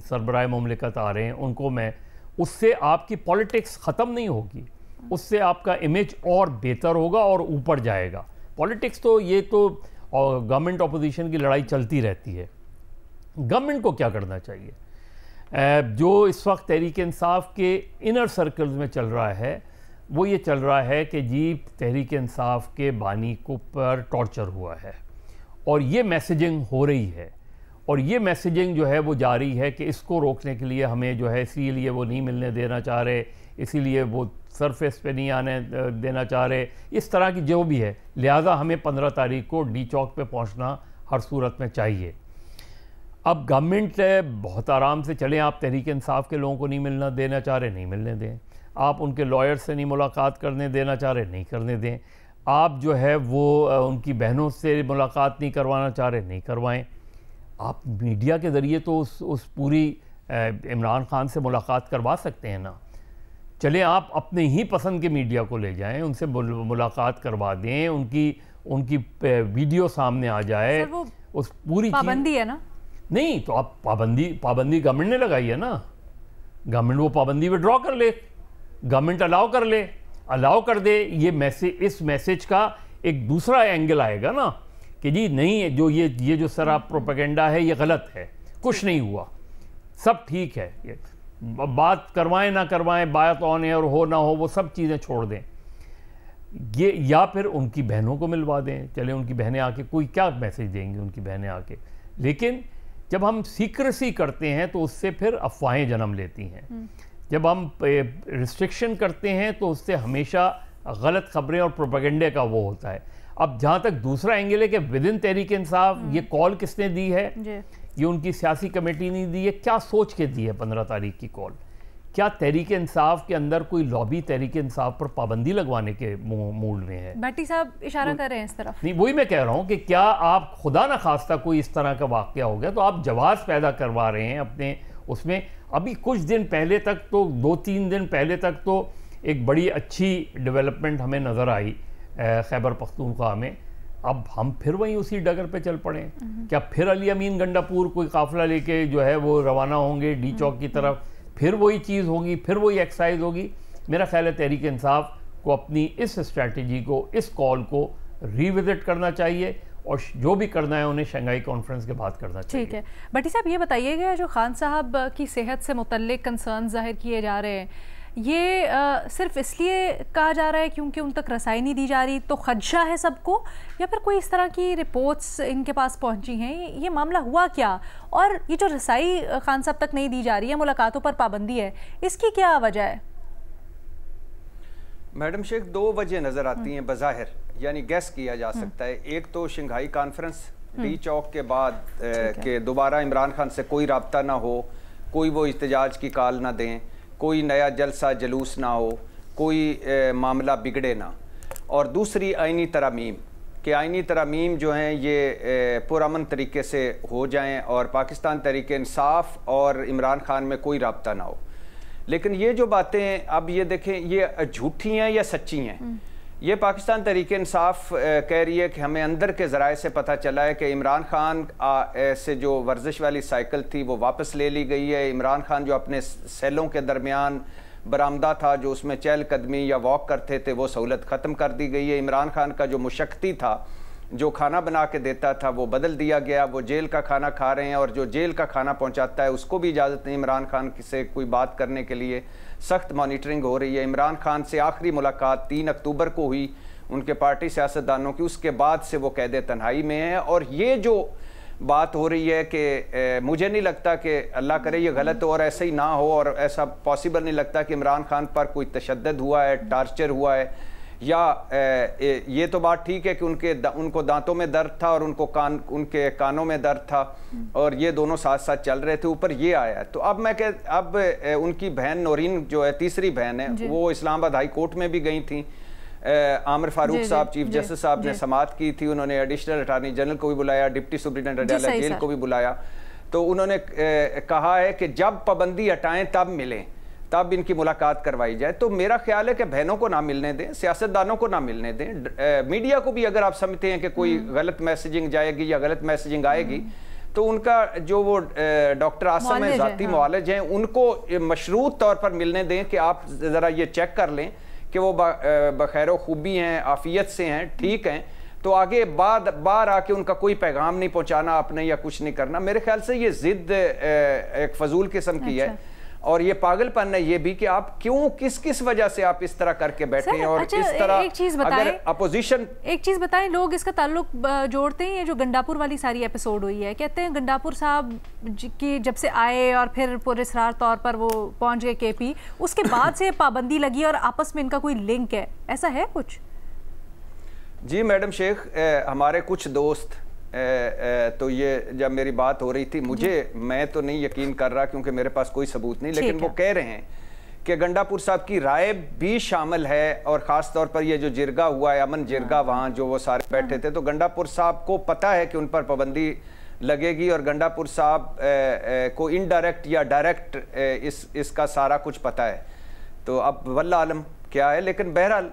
सरबराह मुमलिकत आ रहे हैं उनको। मैं उससे आपकी पॉलिटिक्स ख़त्म नहीं होगी, उससे आपका इमेज और बेहतर होगा और ऊपर जाएगा। पॉलिटिक्स तो ये तो गवर्नमेंट अपोजिशन की लड़ाई चलती रहती है। गवर्नमेंट को क्या करना चाहिए? जो इस वक्त तहरीक इंसाफ के इनर सर्कल्स में चल रहा है वो ये चल रहा है कि जी तहरीक इंसाफ के बानी को पर टॉर्चर हुआ है, और ये मैसेजिंग हो रही है, और ये मैसेजिंग जो है वो जारी है कि इसको रोकने के लिए हमें जो है, इसीलिए वो नहीं मिलने देना चाह रहे, इसीलिए वो सरफेस पे नहीं आने देना चाह रहे, इस तरह की जो भी है। लिहाजा हमें 15 तारीख को डी चौक पे पहुंचना हर सूरत में चाहिए। अब गवर्नमेंट बहुत आराम से चलें, आप तहरीक इंसाफ के लोगों को नहीं मिलना देना चाह रहे, नहीं मिलने दें। आप उनके लॉयर से नहीं मुलाकात करने देना चाह रहे, नहीं करने दें। आप जो है वो उनकी बहनों से मुलाकात नहीं करवाना चाह रहे, नहीं करवाएं। आप मीडिया के ज़रिए तो उस पूरी इमरान खान से मुलाकात करवा सकते हैं ना। चलें, आप अपने ही पसंद के मीडिया को ले जाएं, उनसे मुलाकात करवा दें, उनकी वीडियो सामने आ जाए। उस पूरी पाबंदी है ना? नहीं तो आप पाबंदी गवर्नमेंट ने लगाई है ना, गवर्नमेंट वो पाबंदी विड्रॉ कर ले, गवर्नमेंट अलाउ कर दे। इस मैसेज का एक दूसरा एंगल आएगा ना कि जी नहीं, जो ये जो सराब प्रोपेगेंडा है ये गलत है, कुछ नहीं हुआ, सब ठीक है। ये बात करवाएं ना करवाएं, बात ऑन एयर हो ना हो, वो सब चीज़ें छोड़ दें ये, या फिर उनकी बहनों को मिलवा दें। चले उनकी बहनें आके, कोई क्या मैसेज देंगी उनकी बहनें आके। लेकिन जब हम सीक्रेसी करते हैं तो उससे फिर अफवाहें जन्म लेती हैं। जब हम रिस्ट्रिक्शन करते हैं तो उससे हमेशा गलत खबरें और प्रोपेगेंडे का वो होता है। अब जहाँ तक दूसरा एंगल है कि विद इन तहरीक इंसाफ ये कॉल किसने दी है, ये उनकी सियासी कमेटी ने दी है। क्या सोच के दी है 15 तारीख की कॉल? क्या तहरीक इंसाफ के अंदर कोई लॉबी तहरीक इंसाफ पर पाबंदी लगवाने के मूड में है? भट्टी साहब इशारा कर रहे हैं इस तरफ। नहीं, वही मैं कह रहा हूँ कि क्या आप खुदा ना खास्ता कोई इस तरह का वाक़या हो गया तो आप जवाब पैदा करवा रहे हैं अपने उसमें। अभी कुछ दिन पहले तक तो 2-3 दिन पहले तक तो एक बड़ी अच्छी डेवलपमेंट हमें नज़र आई खैबर पख्तूनख्वा में। अब हम फिर वहीं उसी डगर पे चल पड़े। क्या फिर अली अमीन गंडापुर कोई काफिला लेके जो है वो रवाना होंगे डी चौक की तरफ, फिर वही चीज़ होगी, फिर वही एक्सरसाइज होगी? मेरा ख्याल है तहरीक इंसाफ को अपनी इस स्ट्रैटेजी को, इस कॉल को रिविजिट करना चाहिए और जो भी करना है उन्हें शंघाई कॉन्फ्रेंस के बाद करना चाहिए। ठीक है भट्टी साहब, ये बताइएगा जो खान साहब की सेहत से मुतल्लिक कंसर्न जाहिर किए जा रहे हैं, ये सिर्फ इसलिए कहा जा रहा है क्योंकि उन तक रसाई नहीं दी जा रही, तो खदशा है सबको, या फिर कोई इस तरह की रिपोर्ट्स इनके पास पहुंची हैं? ये मामला हुआ क्या? और ये जो रसाई खान साहब तक नहीं दी जा रही है, मुलाकातों पर पाबंदी है, इसकी क्या वजह है? मैडम शेख, दो वजह नज़र आती हैं बज़ाहिर, यानी गैस किया जा सकता है। एक तो शंघाई कॉन्फ्रेंस डी चौक के बाद के दोबारा इमरान खान से कोई रब्ता ना हो, कोई वो इhtजाज की कॉल ना दें, कोई नया जलसा जलूस ना हो, कोई मामला बिगड़े ना। और दूसरी आइनी तरमीम, कि आइनी तरमीम जो हैं ये पुरअमन तरीके से हो जाएं और पाकिस्तान तहरीक इंसाफ और इमरान खान में कोई रब्ता ना हो। लेकिन ये जो बातें अब ये देखें, ये झूठी हैं या सच्ची हैं? ये पाकिस्तान तहरीक इंसाफ कह रही है कि हमें अंदर के ज़राए से पता चला है कि इमरान खान से जो वर्जिश वाली साइकिल थी वो वापस ले ली गई है। इमरान खान जो अपने सेलों के दरमियान बरामदा था, जो उसमें चहलकदमी या वॉक करते थे, वो सहूलत ख़त्म कर दी गई है। इमरान खान का जो मुशक्ती था, जो खाना बना के देता था, वो बदल दिया गया, वो जेल का खाना खा रहे हैं और जो जेल का खाना पहुंचाता है उसको भी इजाज़त नहीं इमरान खान से कोई बात करने के लिए। सख्त मॉनिटरिंग हो रही है। इमरान खान से आखिरी मुलाकात 3 अक्टूबर को हुई उनके पार्टी सियासतदानों की, उसके बाद से वो कैद तन्हाई में है। और ये जो बात हो रही है कि मुझे नहीं लगता कि अल्लाह करे ये गलत हो और ऐसा ही ना हो, और ऐसा पॉसिबल नहीं लगता कि इमरान खान पर कोई तशद्दुद हुआ है, टार्चर हुआ है, या ये तो बात ठीक है कि उनको दांतों में दर्द था और उनके कानों में दर्द था और ये दोनों साथ साथ चल रहे थे, ऊपर ये आया। तो अब अब उनकी बहन नौरीन जो है, तीसरी बहन है, वो इस्लामाबाद हाई कोर्ट में भी गई थी। आमिर फारूक साहब, चीफ जस्टिस साहब ने समाअत की थी, उन्होंने एडिशनल अटॉर्नी जनरल को भी बुलाया, डिप्टी सुप्रिटेंडेंट अडालत जेल को भी बुलाया। तो उन्होंने कहा है कि जब पाबंदी हटाएं तब मिलें, तब इनकी मुलाकात करवाई जाए। तो मेरा ख्याल है कि बहनों को ना मिलने दें, सियासतदानों को ना मिलने दें, मीडिया को भी अगर आप समझते हैं कि कोई गलत मैसेजिंग जाएगी या गलत मैसेजिंग आएगी, तो उनका जो वो डॉक्टर आसम है, ज़ाती मुआलिज हैं, उनको मशरूत तौर पर मिलने दें कि आप ज़रा ये चेक कर लें कि वो बखैर खूबी हैं, आफियत से हैं, ठीक हैं। तो आगे बार आके उनका कोई पैगाम नहीं पहुंचाना आपने या कुछ नहीं करना। मेरे ख्याल से ये जिद एक फजूल किस्म की है और ये पागलपन है ये भी कि आप क्यों किस वजह से आप इस तरह करके बैठे हैं। और इस तरह एक चीज बताएं, अगर अपोजिशन एक चीज बताएं, लोग इसका ताल्लुक जोड़ते हैं, ये जो गंडापुर वाली सारी एपिसोड हुई है, कहते हैं गंडापुर साहब की जब से आए और फिर पुरस्कार तौर पर वो पहुंच गए केपी, उसके बाद से पाबंदी लगी और आपस में इनका कोई लिंक है, ऐसा है कुछ? जी मैडम शेख, हमारे कुछ दोस्त तो ये जब मेरी बात हो रही थी, मैं तो नहीं यकीन कर रहा क्योंकि मेरे पास कोई सबूत नहीं, लेकिन वो कह रहे हैं कि गंडापुर साहब की राय भी शामिल है। और ख़ास तौर पर ये जो जिरगा हुआ है, अमन जिरगा, वहाँ जो वो सारे बैठे थे, तो गंडापुर साहब को पता है कि उन पर पाबंदी लगेगी और गंडापुर साहब को इनडायरेक्ट या डायरेक्ट इसका सारा कुछ पता है। तो अब वल्लाह आलम क्या है, लेकिन बहरहाल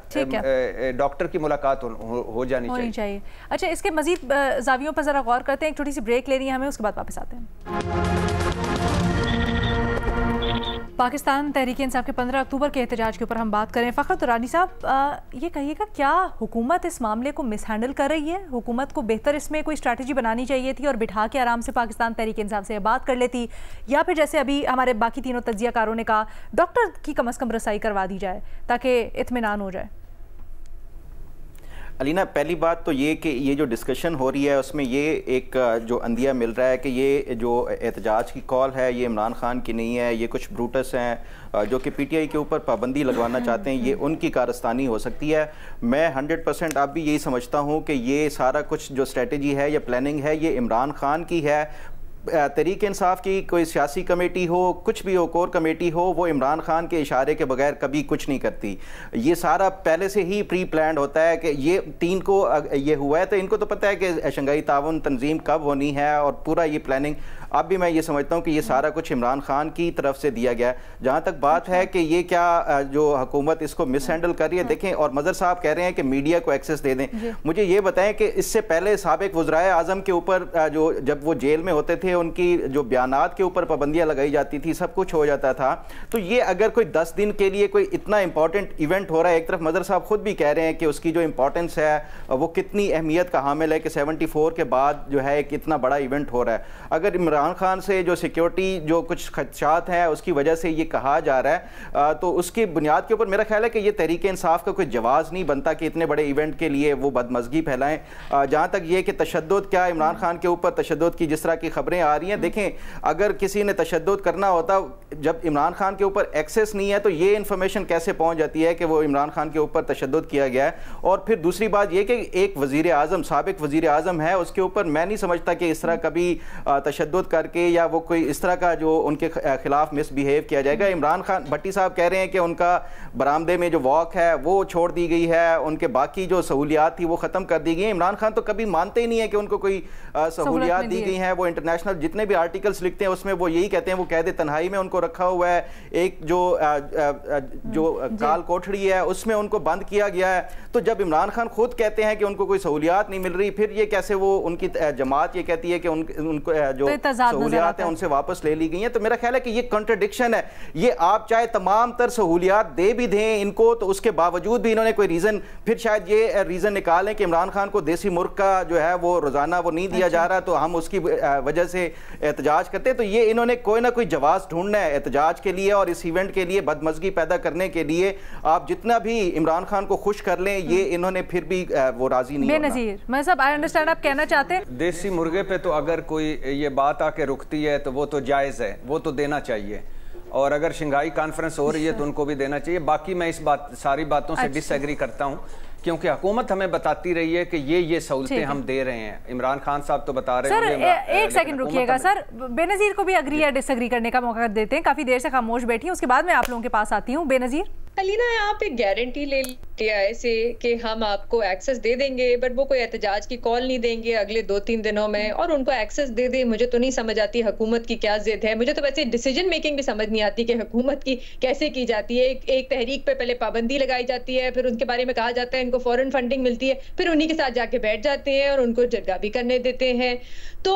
डॉक्टर की मुलाकात हो जानी चाहिए। अच्छा, इसके मजीद जावियों पर जरा गौर करते हैं, एक छोटी सी ब्रेक ले रही है हमें, उसके बाद वापस आते हैं। पाकिस्तान तहरीक इंसाफ के 15 अक्टूबर के एहतजाज के ऊपर हम बात करें। फ़खर तुरानी साहब, ये कहिएगा, क्या हुकूमत इस मामले को मिसहैंडल कर रही है? हुकूमत को बेहतर इसमें कोई स्ट्रैटेजी बनानी चाहिए थी और बिठा के आराम से पाकिस्तान तहरीक इंसाफ से बात कर लेती, या फिर जैसे अभी हमारे बाकी तीनों तज्जियाकारों ने कहा, डॉक्टर की कम अज़ कम रसाई करवा दी जाए ताकि इत्मीनान हो जाए? अलीना, पहली बात तो ये कि ये जो डिस्कशन हो रही है उसमें ये एक जो अंदिया मिल रहा है कि ये जो एहतजाज की कॉल है ये इमरान खान की नहीं है, ये कुछ ब्रूटस हैं जो कि पीटीआई के ऊपर पाबंदी लगवाना चाहते हैं, ये उनकी कारस्तानी हो सकती है। मैं 100% आप भी यही समझता हूँ कि ये सारा कुछ जो स्ट्रेटजी है या प्लानिंग है ये इमरान खान की है। तहरीक इंसाफ की कोई सियासी कमेटी हो, कुछ भी हो, कोर कमेटी हो, वो इमरान खान के इशारे के बगैर कभी कुछ नहीं करती। ये सारा पहले से ही प्री प्लान्ड होता है कि ये 3 को ये हुआ है तो इनको तो पता है कि शंघाई ताउन तंजीम कब होनी है, और पूरा ये प्लानिंग अब भी मैं ये समझता हूँ कि ये सारा कुछ इमरान खान की तरफ से दिया गया है। जहाँ तक बात है कि ये क्या जो हुकूमत इसको मिस हैंडल कर रही है, देखें, और मज़र साहब कह रहे हैं कि मीडिया को एक्सेस दे दें। मुझे ये बताएं कि इससे पहले साबिक वज़राए आज़म के ऊपर जो जब वो जेल में होते थे उनकी जो बयानात के ऊपर पाबंदियाँ लगाई जाती थी, सब कुछ हो जाता था। तो ये अगर कोई 10 दिन के लिए कोई इतना इंपॉर्टेंट इवेंट हो रहा है, एक तरफ मज़र साहब खुद भी कह रहे हैं कि उसकी जो इंपॉर्टेंस है वो कितनी अहमियत का हामिल है कि 74 के बाद जो है एक इतना बड़ा इवेंट हो रहा है। अगर इमरान खान से जो सिक्योरिटी जो कुछ खदशात हैं उसकी वजह से ये कहा जा रहा है, तो उसकी बुनियाद के ऊपर मेरा ख्याल है कि ये तहरीक इंसाफ का कोई जवाज़ नहीं बनता कि इतने बड़े इवेंट के लिए वो बदमज़गी फैलाएं। जहाँ तक ये कि तशद्दुद, क्या इमरान खान के ऊपर तशद्दुद की जिस तरह की खबरें आ रही हैं, देखें, अगर किसी ने तशद्दुद करना होता, जब इमरान खान के ऊपर एक्सेस नहीं है तो ये इन्फॉर्मेशन कैसे पहुँच जाती है कि वो इमरान खान के ऊपर तशद्दुद किया गया है। और फिर दूसरी बात ये कि एक वज़ीर आज़म, साबिक वज़ीर आज़म है, उसके ऊपर मैं नहीं समझता कि इस तरह कभी तशद्दुद करके या वो कोई इस तरह का जो उनके खिलाफ मिसबिहेव किया जाएगा। इमरान खान, भट्टी साहब कह रहे हैं कि उनका बरामदे में जो वॉक है वो छोड़ दी गई है, उनके बाकी जो सहूलियात थी वो ख़त्म कर दी गई हैं। इमरान खान तो कभी मानते ही नहीं है कि उनको कोई सहूलियात दी गई हैं। वो इंटरनेशनल जितने भी आर्टिकल्स लिखते हैं उसमें वो यही कहते हैं, वो कैद तन्हाई में उनको रखा हुआ है, एक जो काल कोठड़ी है उसमें उनको बंद किया गया है। तो जब इमरान खान खुद कहते हैं कि उनको कोई सहूलियात नहीं मिल रही, फिर ये कैसे वो उनकी जमात ये कहती है कि उनको जो सहूलियात है उनसे वापस ले ली गई हैं। तो मेरा ख्याल है कि ये कॉन्ट्रडिक्शन है। ये आप चाहे तमाम तर सहूलियात दे भी दें इनको, तो उसके बावजूद भी इन्होंने कोई रीज़न, फिर शायद ये रीज़न निकालें कि इमरान खान को देसी मुर्ग का जो है वो रोज़ाना वो नहीं दिया जा रहा, तो हम उसकी वजह से एहतजाज करते हैं। तो ये इन्होंने कोई ना कोई जवाब ढूंढना है एहतजाज के लिए और इस इवेंट के लिए बदमज़गी पैदा करने के लिए। आप जितना भी इमरान खान को खुश कर लें, ये इन्होंने फिर भी वो राजी नहीं होना। बेनज़ीर, मैं सब आई अंडरस्टैंड आप कहना चाहते हैं देसी मुर्गे पे तो अगर कोई ये बात आके रुकती है तो वो तो जायज़ है, वो तो देना चाहिए, और अगर शंघाई कॉन्फ्रेंस हो रही है तो उनको भी देना चाहिए। बाकी मैं इस सारी बातों से डिसएग्री करता हूं, क्योंकि हुकूमत हमें बताती रही है कि ये सहूलतें हम दे रहे हैं। इमरान खान साहब तो बता रहे हैं। सर एक सेकंड रुकिएगा सर, बेनज़ीर को भी अग्री या डिसएग्री करने का मौका देते हैं। काफी देर से खामोश बैठी, उसके बाद मैं आप लोगों के पास आती हूँ। बेनज़ीर, अलीना, आप एक गारंटी ले टीआई से कि हम आपको एक्सेस दे देंगे, बट वो कोई एहतजाज की कॉल नहीं देंगे अगले 2-3 दिनों में, और उनको एक्सेस दे दे। मुझे तो नहीं समझ आती हुकूमत की क्या जिद है। मुझे तो वैसे डिसीजन मेकिंग भी समझ नहीं आती कि हुकूमत की कैसे की जाती है। एक तहरीक पे पहले पाबंदी लगाई जाती है, फिर उनके बारे में कहा जाता है इनको फॉरेन फंडिंग मिलती है, फिर उन्हीं के साथ जाके बैठ जाते हैं और उनको जरगा भी करने देते हैं। तो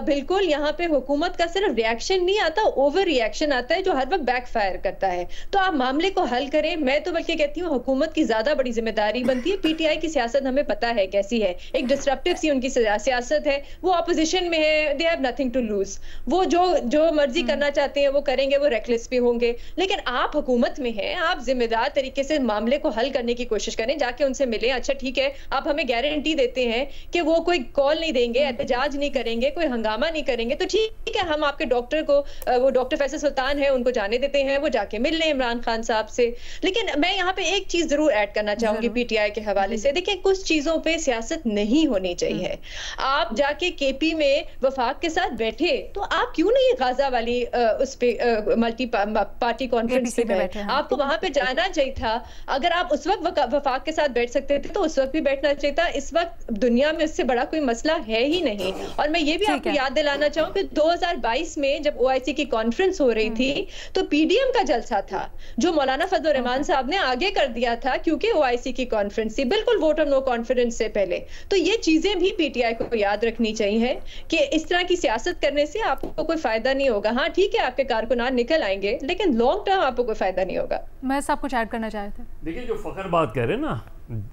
बिल्कुल यहाँ पे हुकूमत का सिर्फ रिएक्शन नहीं आता, ओवर रिएक्शन आता है जो हर वक्त बैकफायर करता है। तो आप मामले को हल करें। मैं तो बल्कि कहती हूँ हुकूमत की ज्यादा बड़ी जिम्मेदारी बनती है। पीटीआई की सियासत हमें पता है कैसी है, एक डिस्ट्रप्टिव सी उनकी सियासत है। वो ऑपोजिशन में है, they have nothing to lose. वो जो मर्जी करना चाहते हैं वो करेंगे, वो रेकलेस भी होंगे। लेकिन आप हुकूमत में हैं, आप जिम्मेदार तरीके से मामले को हल करने की कोशिश करें, जाके उनसे मिलें। अच्छा ठीक है, आप हमें गारंटी देते हैं कि वो कोई कॉल नहीं देंगे, एहतजाज नहीं करेंगे, कोई हंगामा नहीं करेंगे, तो ठीक है, हम आपके डॉक्टर को, वो डॉक्टर फैसल सुल्तान है, उनको जाने देते हैं, वो जाके मिल लें इमरान खान साहब से। लेकिन मैं यहाँ पे एक चीज जरूर ऐड करना चाहूंगी पीटीआई के हवाले से। देखिए, कुछ चीजों पे सियासत नहीं होनी चाहिए। आप जाके केपी में वफाक के साथ बैठे, तो आप क्यों नहीं गाजा वाली उस पे मल्टी पार्टी कॉन्फ्रेंस पे बैठे? आपको वहां पे जाना चाहिए था। अगर आप उस वक्त वफाक के साथ बैठ सकते थे तो उस वक्त भी बैठना चाहिए था। इस वक्त दुनिया में इससे बड़ा कोई मसला है ही नहीं। और मैं ये भी आपको याद दिलाना चाहूँ कि 2022 में जब ओआईसी की कॉन्फ्रेंस हो रही थी तो पीडीएम का जलसा था, जो मौलाना फजल रहमान साहब ने आगे कर दिया था, क्योंकि ओआईसी की कॉन्फ्रेंस थी बिल्कुल वोट ऑफ नो कॉन्फिडेंस से पहले। तो ये चीजें भी पीटीआई को याद रखनी चाहिए कि इस तरह की सियासत करने से आपको कोई फायदा नहीं होगा। हाँ ठीक है, आपके कारकुनान निकल आएंगे, लेकिन लॉन्ग टर्म आपको कोई फायदा नहीं होगा। मैं सब कुछ ऐड करना चाहते थे। देखिए, जो फखर बात कह रहे हैं ना,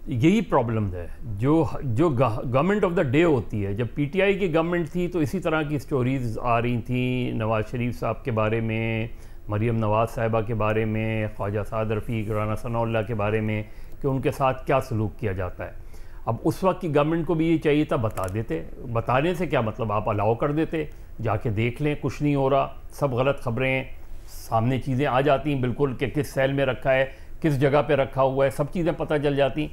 यही प्रॉब्लम है। जो गवर्नमेंट ऑफ द डे होती है, जब पीटीआई की गवर्नमेंट थी तो इसी तरह की स्टोरीज आ रही थी, नवाज शरीफ साहब के बारे में, मरियम नवाज साहिबा के बारे में, ख्वाजा साद रफ़ीक, राना सनाउल्लाह के बारे में, कि उनके साथ क्या सलूक किया जाता है। अब उस वक्त की गवर्नमेंट को भी ये चाहिए था, बता देते। बताने से क्या मतलब, आप अलाउ कर देते, जाके देख लें, कुछ नहीं हो रहा, सब गलत खबरें सामने चीज़ें आ जाती बिल्कुल, कि किस सेल में रखा है, किस जगह पे रखा हुआ है, सब चीज़ें पता चल जाती।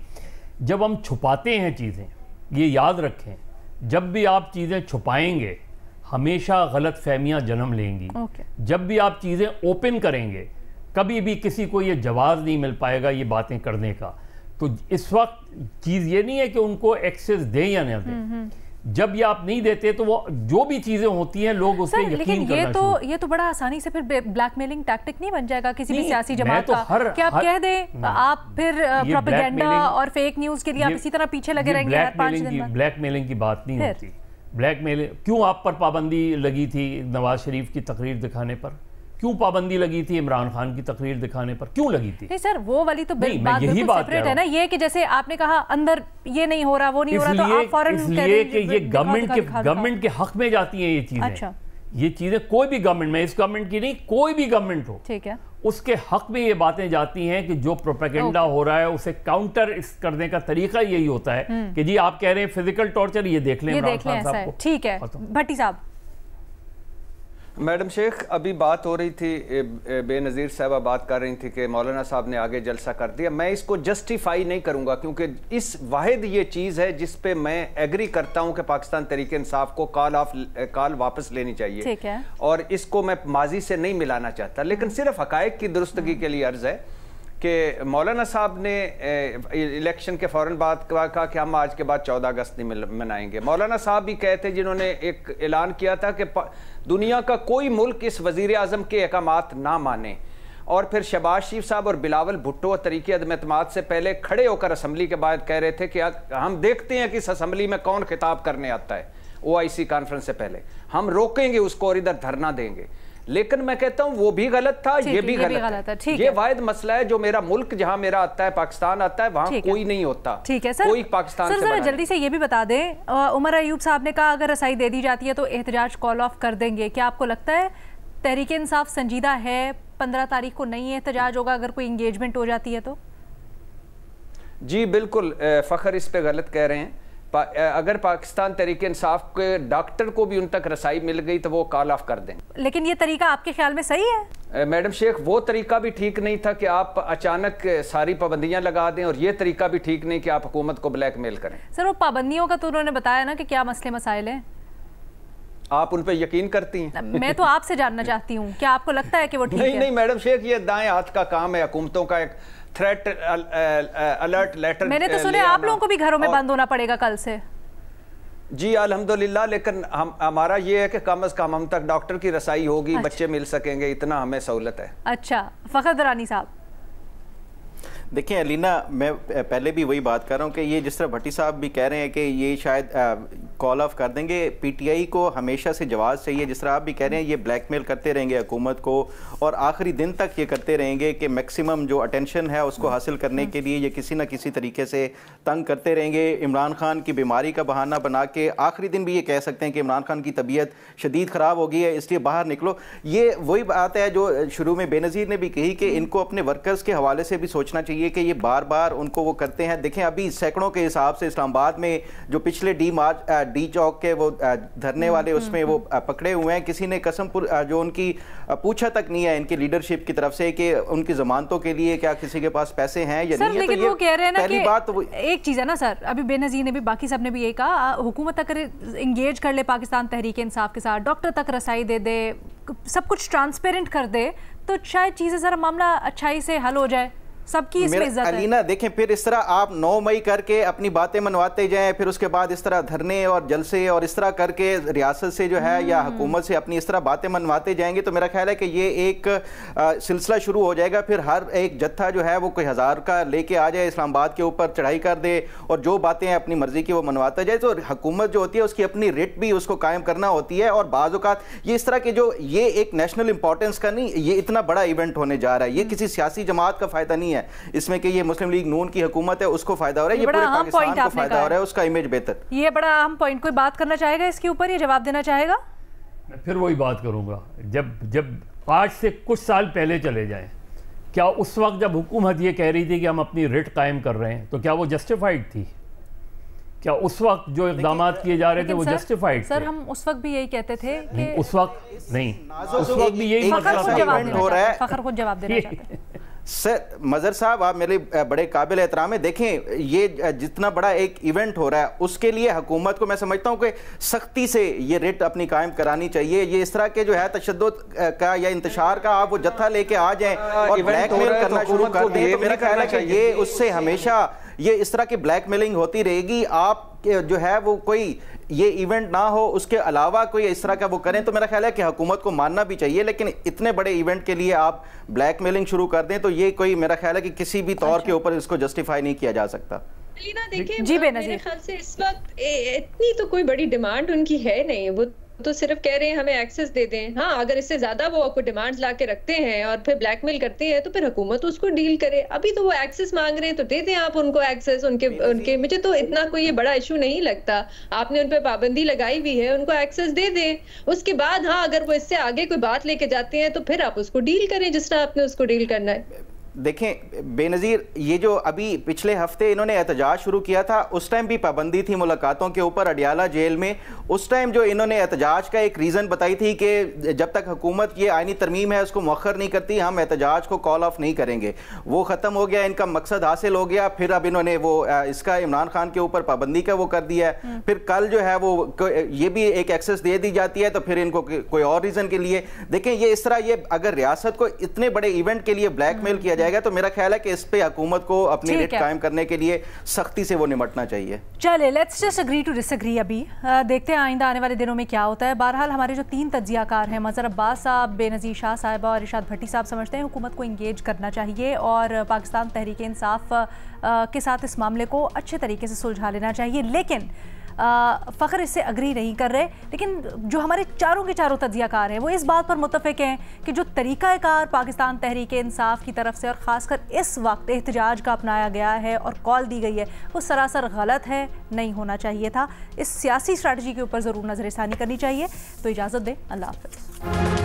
जब हम छुपाते हैं चीज़ें, ये याद रखें, जब भी आप चीज़ें छुपाएंगे, हमेशा गलत फहमियाँ जन्म लेंगी। जब भी आप चीज़ें ओपन करेंगे, कभी भी किसी को ये जवाब नहीं मिल पाएगा ये बातें करने का। तो इस वक्त चीज़ ये नहीं है कि उनको एक्सेस दें या ना दें, जब ये आप नहीं देते तो वो जो भी चीजें होती हैं लोग उस पर यकीन करना ये तो बड़ा आसानी से फिर ब्लैकमेलिंग टैक्टिक नहीं बन जाएगा किसी भी सियासी जमात का कि आप कह दें आप फिर प्रोपेगेंडा और फेक न्यूज के लिए आप इसी तरह पीछे लगे रहेंगे। ब्लैकमेलिंग की बात नहीं होती। ब्लैकमेलिंग क्यों आप पर पाबंदी लगी थी नवाज शरीफ की तकरीर दिखाने पर, क्यों पाबंदी लगी थी इमरान खान की तकरीर दिखाने पर, क्यों लगी थी? नहीं सर, वो वाली तो बात बिल्कुल सेपरेट है ना। ये कि जैसे आपने कहा अंदर ये नहीं हो रहा वो नहीं हो रहा तो आप फौरन इसलिए कि ये गवर्नमेंट के हक में जाती हैं ये चीजें। अच्छा। ये चीजें कोई भी गवर्नमेंट में, इस गवर्नमेंट की नहीं, कोई भी गवर्नमेंट हो, ठीक है, उसके हक में ये बातें जाती हैं कि जो प्रोपेगेंडा हो रहा है उसे काउंटर करने का तरीका यही होता है कि जी आप कह रहे हैं फिजिकल टॉर्चर, ये देख लें इमरान खान साहब को। ठीक है भट्टी साहब। मैडम शेख, अभी बात हो रही थी, बेनज़ीर साहबा बात कर रही थी कि मौलाना साहब ने आगे जलसा कर दिया। मैं इसको जस्टिफाई नहीं करूंगा क्योंकि इस वाहिद ये चीज़ है जिस पे मैं एग्री करता हूं कि पाकिस्तान तहरीक इंसाफ को कॉल वापस लेनी चाहिए। ठीक है। और इसको मैं माजी से नहीं मिलाना चाहता, लेकिन सिर्फ हकायक की दुरुस्तगी के लिए अर्ज है कि मौलाना साहब ने इलेक्शन के फ़ौरन बाद कहा कि हम आज के बाद 14 अगस्त नहीं मनाएंगे। मौलाना साहब भी कहे थे जिन्होंने एक ऐलान किया था कि दुनिया का कोई मुल्क इस वज़ीर आज़म के अहकामात ना माने। और फिर शहबाज शरीफ साहब और बिलावल भुट्टो तरीके अदम एतमाद से पहले खड़े होकर असम्बली के बाद कह रहे थे कि हम देखते हैं कि इस असम्बली में कौन खिताब करने आता है, OIC कॉन्फ्रेंस से पहले हम रोकेंगे उसको और इधर धरना देंगे। लेकिन मैं कहता हूं वो भी गलत था, ये भी गलत है। ये वाहिद मसला है जो मेरा मुल्क जहां मेरा आता है, पाकिस्तान आता है, वहां कोई नहीं होता। ठीक है सर, कोई पाकिस्तान सर जरा जल्दी से ये भी बता दें, उमर अयूब साहब ने कहा अगर रसाई दे दी जाती है तो एहतजाज कॉल ऑफ कर देंगे। क्या आपको लगता है तहरीक इंसाफ संजीदा है, 15 तारीख को नहीं एहतजाज होगा अगर कोई इंगेजमेंट हो जाती है तो? जी बिल्कुल, फ़खर इस पे गलत कह रहे हैं। अगर पाकिस्तान तहरीक इंसाफ के डॉक्टर को भी उन तक रसाई मिल गई तो वो कॉल ऑफ कर दें। लेकिन ये तरीका आपके ख्याल में सही है? मैडम शेख, वो तरीका भी ठीक नहीं था कि आप अचानक सारी पाबंदियां लगा दें, और ये तरीका भी ठीक नहीं कि आप हुकूमत को ब्लैकमेल करें। सर वो पाबंदियों का तो उन्होंने बताया ना कि क्या मसले मसाइल हैं, आप उन पर यकीन करती हैं? मैं तो आपसे जानना चाहती हूँ, क्या आपको लगता है कि वो ठीक है? नहीं मैडम शेख, ये दाएं हाथ का काम है हुकूमतों का, एक थ्रेट अलर्ट लेटर। मैंने तो सुने आप लोगों को भी घरों में बंद होना पड़ेगा कल से। जी अल्हम्दुलिल्लाह, लेकिन हमारा ये है कि कम से कम हम तक डॉक्टर की रसाई होगी। अच्छा। बच्चे मिल सकेंगे, इतना हमें सहूलत है। अच्छा, फ़खर दरानी साहब। देखिए अलीना, मैं पहले भी वही बात कर रहा हूँ कि ये जिस तरह भट्टी साहब भी कह रहे हैं कि ये शायद कॉल ऑफ कर देंगे, PTI को हमेशा से जवाब चाहिए। जिस तरह आप भी कह रहे हैं ये ब्लैकमेल करते रहेंगे हुकूमत को और आखिरी दिन तक ये करते रहेंगे कि मैक्सिमम जो अटेंशन है उसको हासिल करने के लिए ये किसी न किसी तरीके से तंग करते रहेंगे। इमरान खान की बीमारी का बहाना बना के आखिरी दिन भी ये कह सकते हैं कि इमरान खान की तबीयत शदीद ख़राब हो गई है इसलिए बाहर निकलो। ये वही बात है जो शुरू में बेनज़ीर ने भी कही कि इनको अपने वर्कर्स के हवाले से भी सोचना चाहिए कि ये बार बार उनको वो करते हैं। देखें अभी सैकड़ों के हिसाब से इस्लामाबाद में जो पिछले डी चौक के वो धरने वाले उसमें वो पकड़े हुए हैं, किसी ने कसमपुर जो उनकी पूछा तक नहीं है इनकी लीडरशिप की तरफ से कि उनकी जमानतों के लिए क्या किसी के पास पैसे हैं या नहीं है। लेकिन वो कह रहे हैं ना पहली बात तो एक चीज़ है ना सर, अभी बेनज़ीर ने भी बाकी सब ने भी यही कहा, हुकूमत अगर इंगेज कर ले पाकिस्तान तहरीक इंसाफ के साथ, डॉक्टर तक रसाई दे दे, सब कुछ ट्रांसपेरेंट कर दे तो शायद चीज़ें ज़रा मामला अच्छाई से हल हो जाए, सबकी इसमें इज्जत है। अलीना देखें, फिर इस तरह आप 9 मई करके अपनी बातें मनवाते जाएं, फिर उसके बाद इस तरह धरने और जलसे और इस तरह करके रियासत से जो है या हुकूमत से अपनी इस तरह बातें मनवाते जाएंगे तो मेरा ख्याल है कि ये एक सिलसिला शुरू हो जाएगा। फिर हर एक जत्था जो है वो कोई 1000 का लेके आ जाए, इस्लामाबाद के ऊपर चढ़ाई कर दे और जो बातें अपनी मर्जी की वो मनवाता जाए। तो हुकूमत जो होती है उसकी अपनी रेट भी उसको कायम करना होती है। और बाज़ औक़ात ये इस तरह के जो ये एक नेशनल इंपॉर्टेंस का नहीं, ये इतना बड़ा इवेंट होने जा रहा है, ये किसी सियासी जमात का फ़ायदा नहीं है इसमें कि ये मुस्लिम लीग नून की हुकूमत है उसको फायदा हो रहा है, ये पूरे पाकिस्तान को फायदा हो रहा है, उसका इमेज बेहतर। ये बड़ा अहम पॉइंट, कोई बात करना चाहेगा इसके ऊपर, ये जवाब देना चाहेगा? मैं फिर वही बात करूंगा, जब आज से कुछ साल पहले चले जाएं, क्या उस वक्त जब हुकूमत ये कह रही थी कि हम अपनी रिट कायम कर रहे हैं तो क्या वो जस्टिफाइड थी? क्या उस वक्त जो इकदाम किए जा रहे थे वो जस्टिफाइड थे? सर हम उस वक्त भी यही कहते थे कि उस वक्त नहीं, उस वक्त भी यही फखर खुद जवाब देना चाहते हैं। सर मज़हर साहब, आप मेरे बड़े काबिल एहतराम है। देखें, ये जितना बड़ा एक इवेंट हो रहा है उसके लिए हुकूमत को मैं समझता हूँ कि सख्ती से ये रेट अपनी कायम करानी चाहिए। ये इस तरह के जो है तशद्दुद का या इंतशार का आप वो जत्था लेके आ जाएं और ब्लैकमेल करना शुरू कर दें, तो मेरा ख्याल है कि ये उससे हमेशा ये इस तरह की ब्लैकमेलिंग होती रहेगी। आप जो है वो कोई ये इवेंट ना हो, उसके अलावा कोई इस तरह का वो करें, तो मेरा ख्याल है कि हुकूमत को मानना भी चाहिए। लेकिन इतने बड़े इवेंट के लिए आप ब्लैकमेलिंग शुरू कर दें तो ये कोई, मेरा ख्याल है कि किसी भी तौर के ऊपर इसको जस्टिफाई नहीं किया जा सकता। देखिए, मेरे ख्याल से इस वक्त इतनी तो कोई बड़ी डिमांड उनकी है नहीं, वो तो सिर्फ कह रहे हैं हमें एक्सेस दे दें। हाँ, अगर इससे ज्यादा वो आपको डिमांड्स ला के रखते हैं और फिर ब्लैकमेल करते हैं तो फिर हुकूमत उसको डील करे। अभी तो वो एक्सेस मांग रहे हैं तो दे दें आप उनको एक्सेस। उनके मुझे तो इतना कोई ये बड़ा इशू नहीं लगता। आपने उन पर पाबंदी लगाई हुई है, उनको एक्सेस दे दें। उसके बाद हाँ, अगर वो इससे आगे कोई बात लेके जाते हैं तो फिर आप उसको डील करें जिस तरह आपने उसको डील करना है। देखें बेनज़ीर, ये जो अभी पिछले हफ्ते इन्होंने एहतजाज शुरू किया था, उस टाइम भी पाबंदी थी मुलाकातों के ऊपर अडियाला जेल में। उस टाइम जो इन्होंने एहतजाज का एक रीज़न बताई थी कि जब तक हुकूमत ये आईनी तरमीम है उसको मौखर नहीं करती, हम एहतजाज को कॉल ऑफ नहीं करेंगे। वो ख़त्म हो गया, इनका मकसद हासिल हो गया। फिर अब इन्होंने वो इसका इमरान खान के ऊपर पाबंदी का वो कर दिया है। फिर कल जो है वो ये भी एक एक्सेस दे दी जाती है, तो फिर इनको कोई और रीज़न के लिए। देखें, ये इस तरह ये अगर रियासत को इतने बड़े इवेंट के लिए ब्लैकमेल किया जाएगा तो मेरा ख्याल है कि इस पे हुकूमत को अपनी रेट कायम करने के लिए सख्ती से वो निपटना चाहिए। चले, let's just agree to disagree. अभी देखते हैं आइंदा आने वाले दिनों में क्या होता है। बहरहाल हमारे जो 3 तज्जियाकार हैं, मज़हर अब्बास साहब, बेनज़ीर शाह साहिबा और इरशाद भट्टी साहब, समझते हैं हुकूमत को इंगेज करना चाहिए और पाकिस्तान तहरीक इंसाफ के साथ इस मामले को अच्छे तरीके से सुलझा लेना चाहिए। लेकिन फ़ख्र इससे अग्री नहीं कर रहे। लेकिन जो हमारे चारों के चारों तज्जियाकार हैं वो इस बात पर मुत्तफ़िक़ हैं कि जो तरीक़ाकार पाकिस्तान तहरीक इंसाफ की तरफ से और ख़ासकर इस वक्त एहतजाज का अपनाया गया है और कॉल दी गई है वो सरासर गलत है, नहीं होना चाहिए था। इस सियासी स्ट्रैटेजी के ऊपर ज़रूर नज़रसानी करनी चाहिए। तो इजाज़त दें, अल्लाह हाफ़िज़।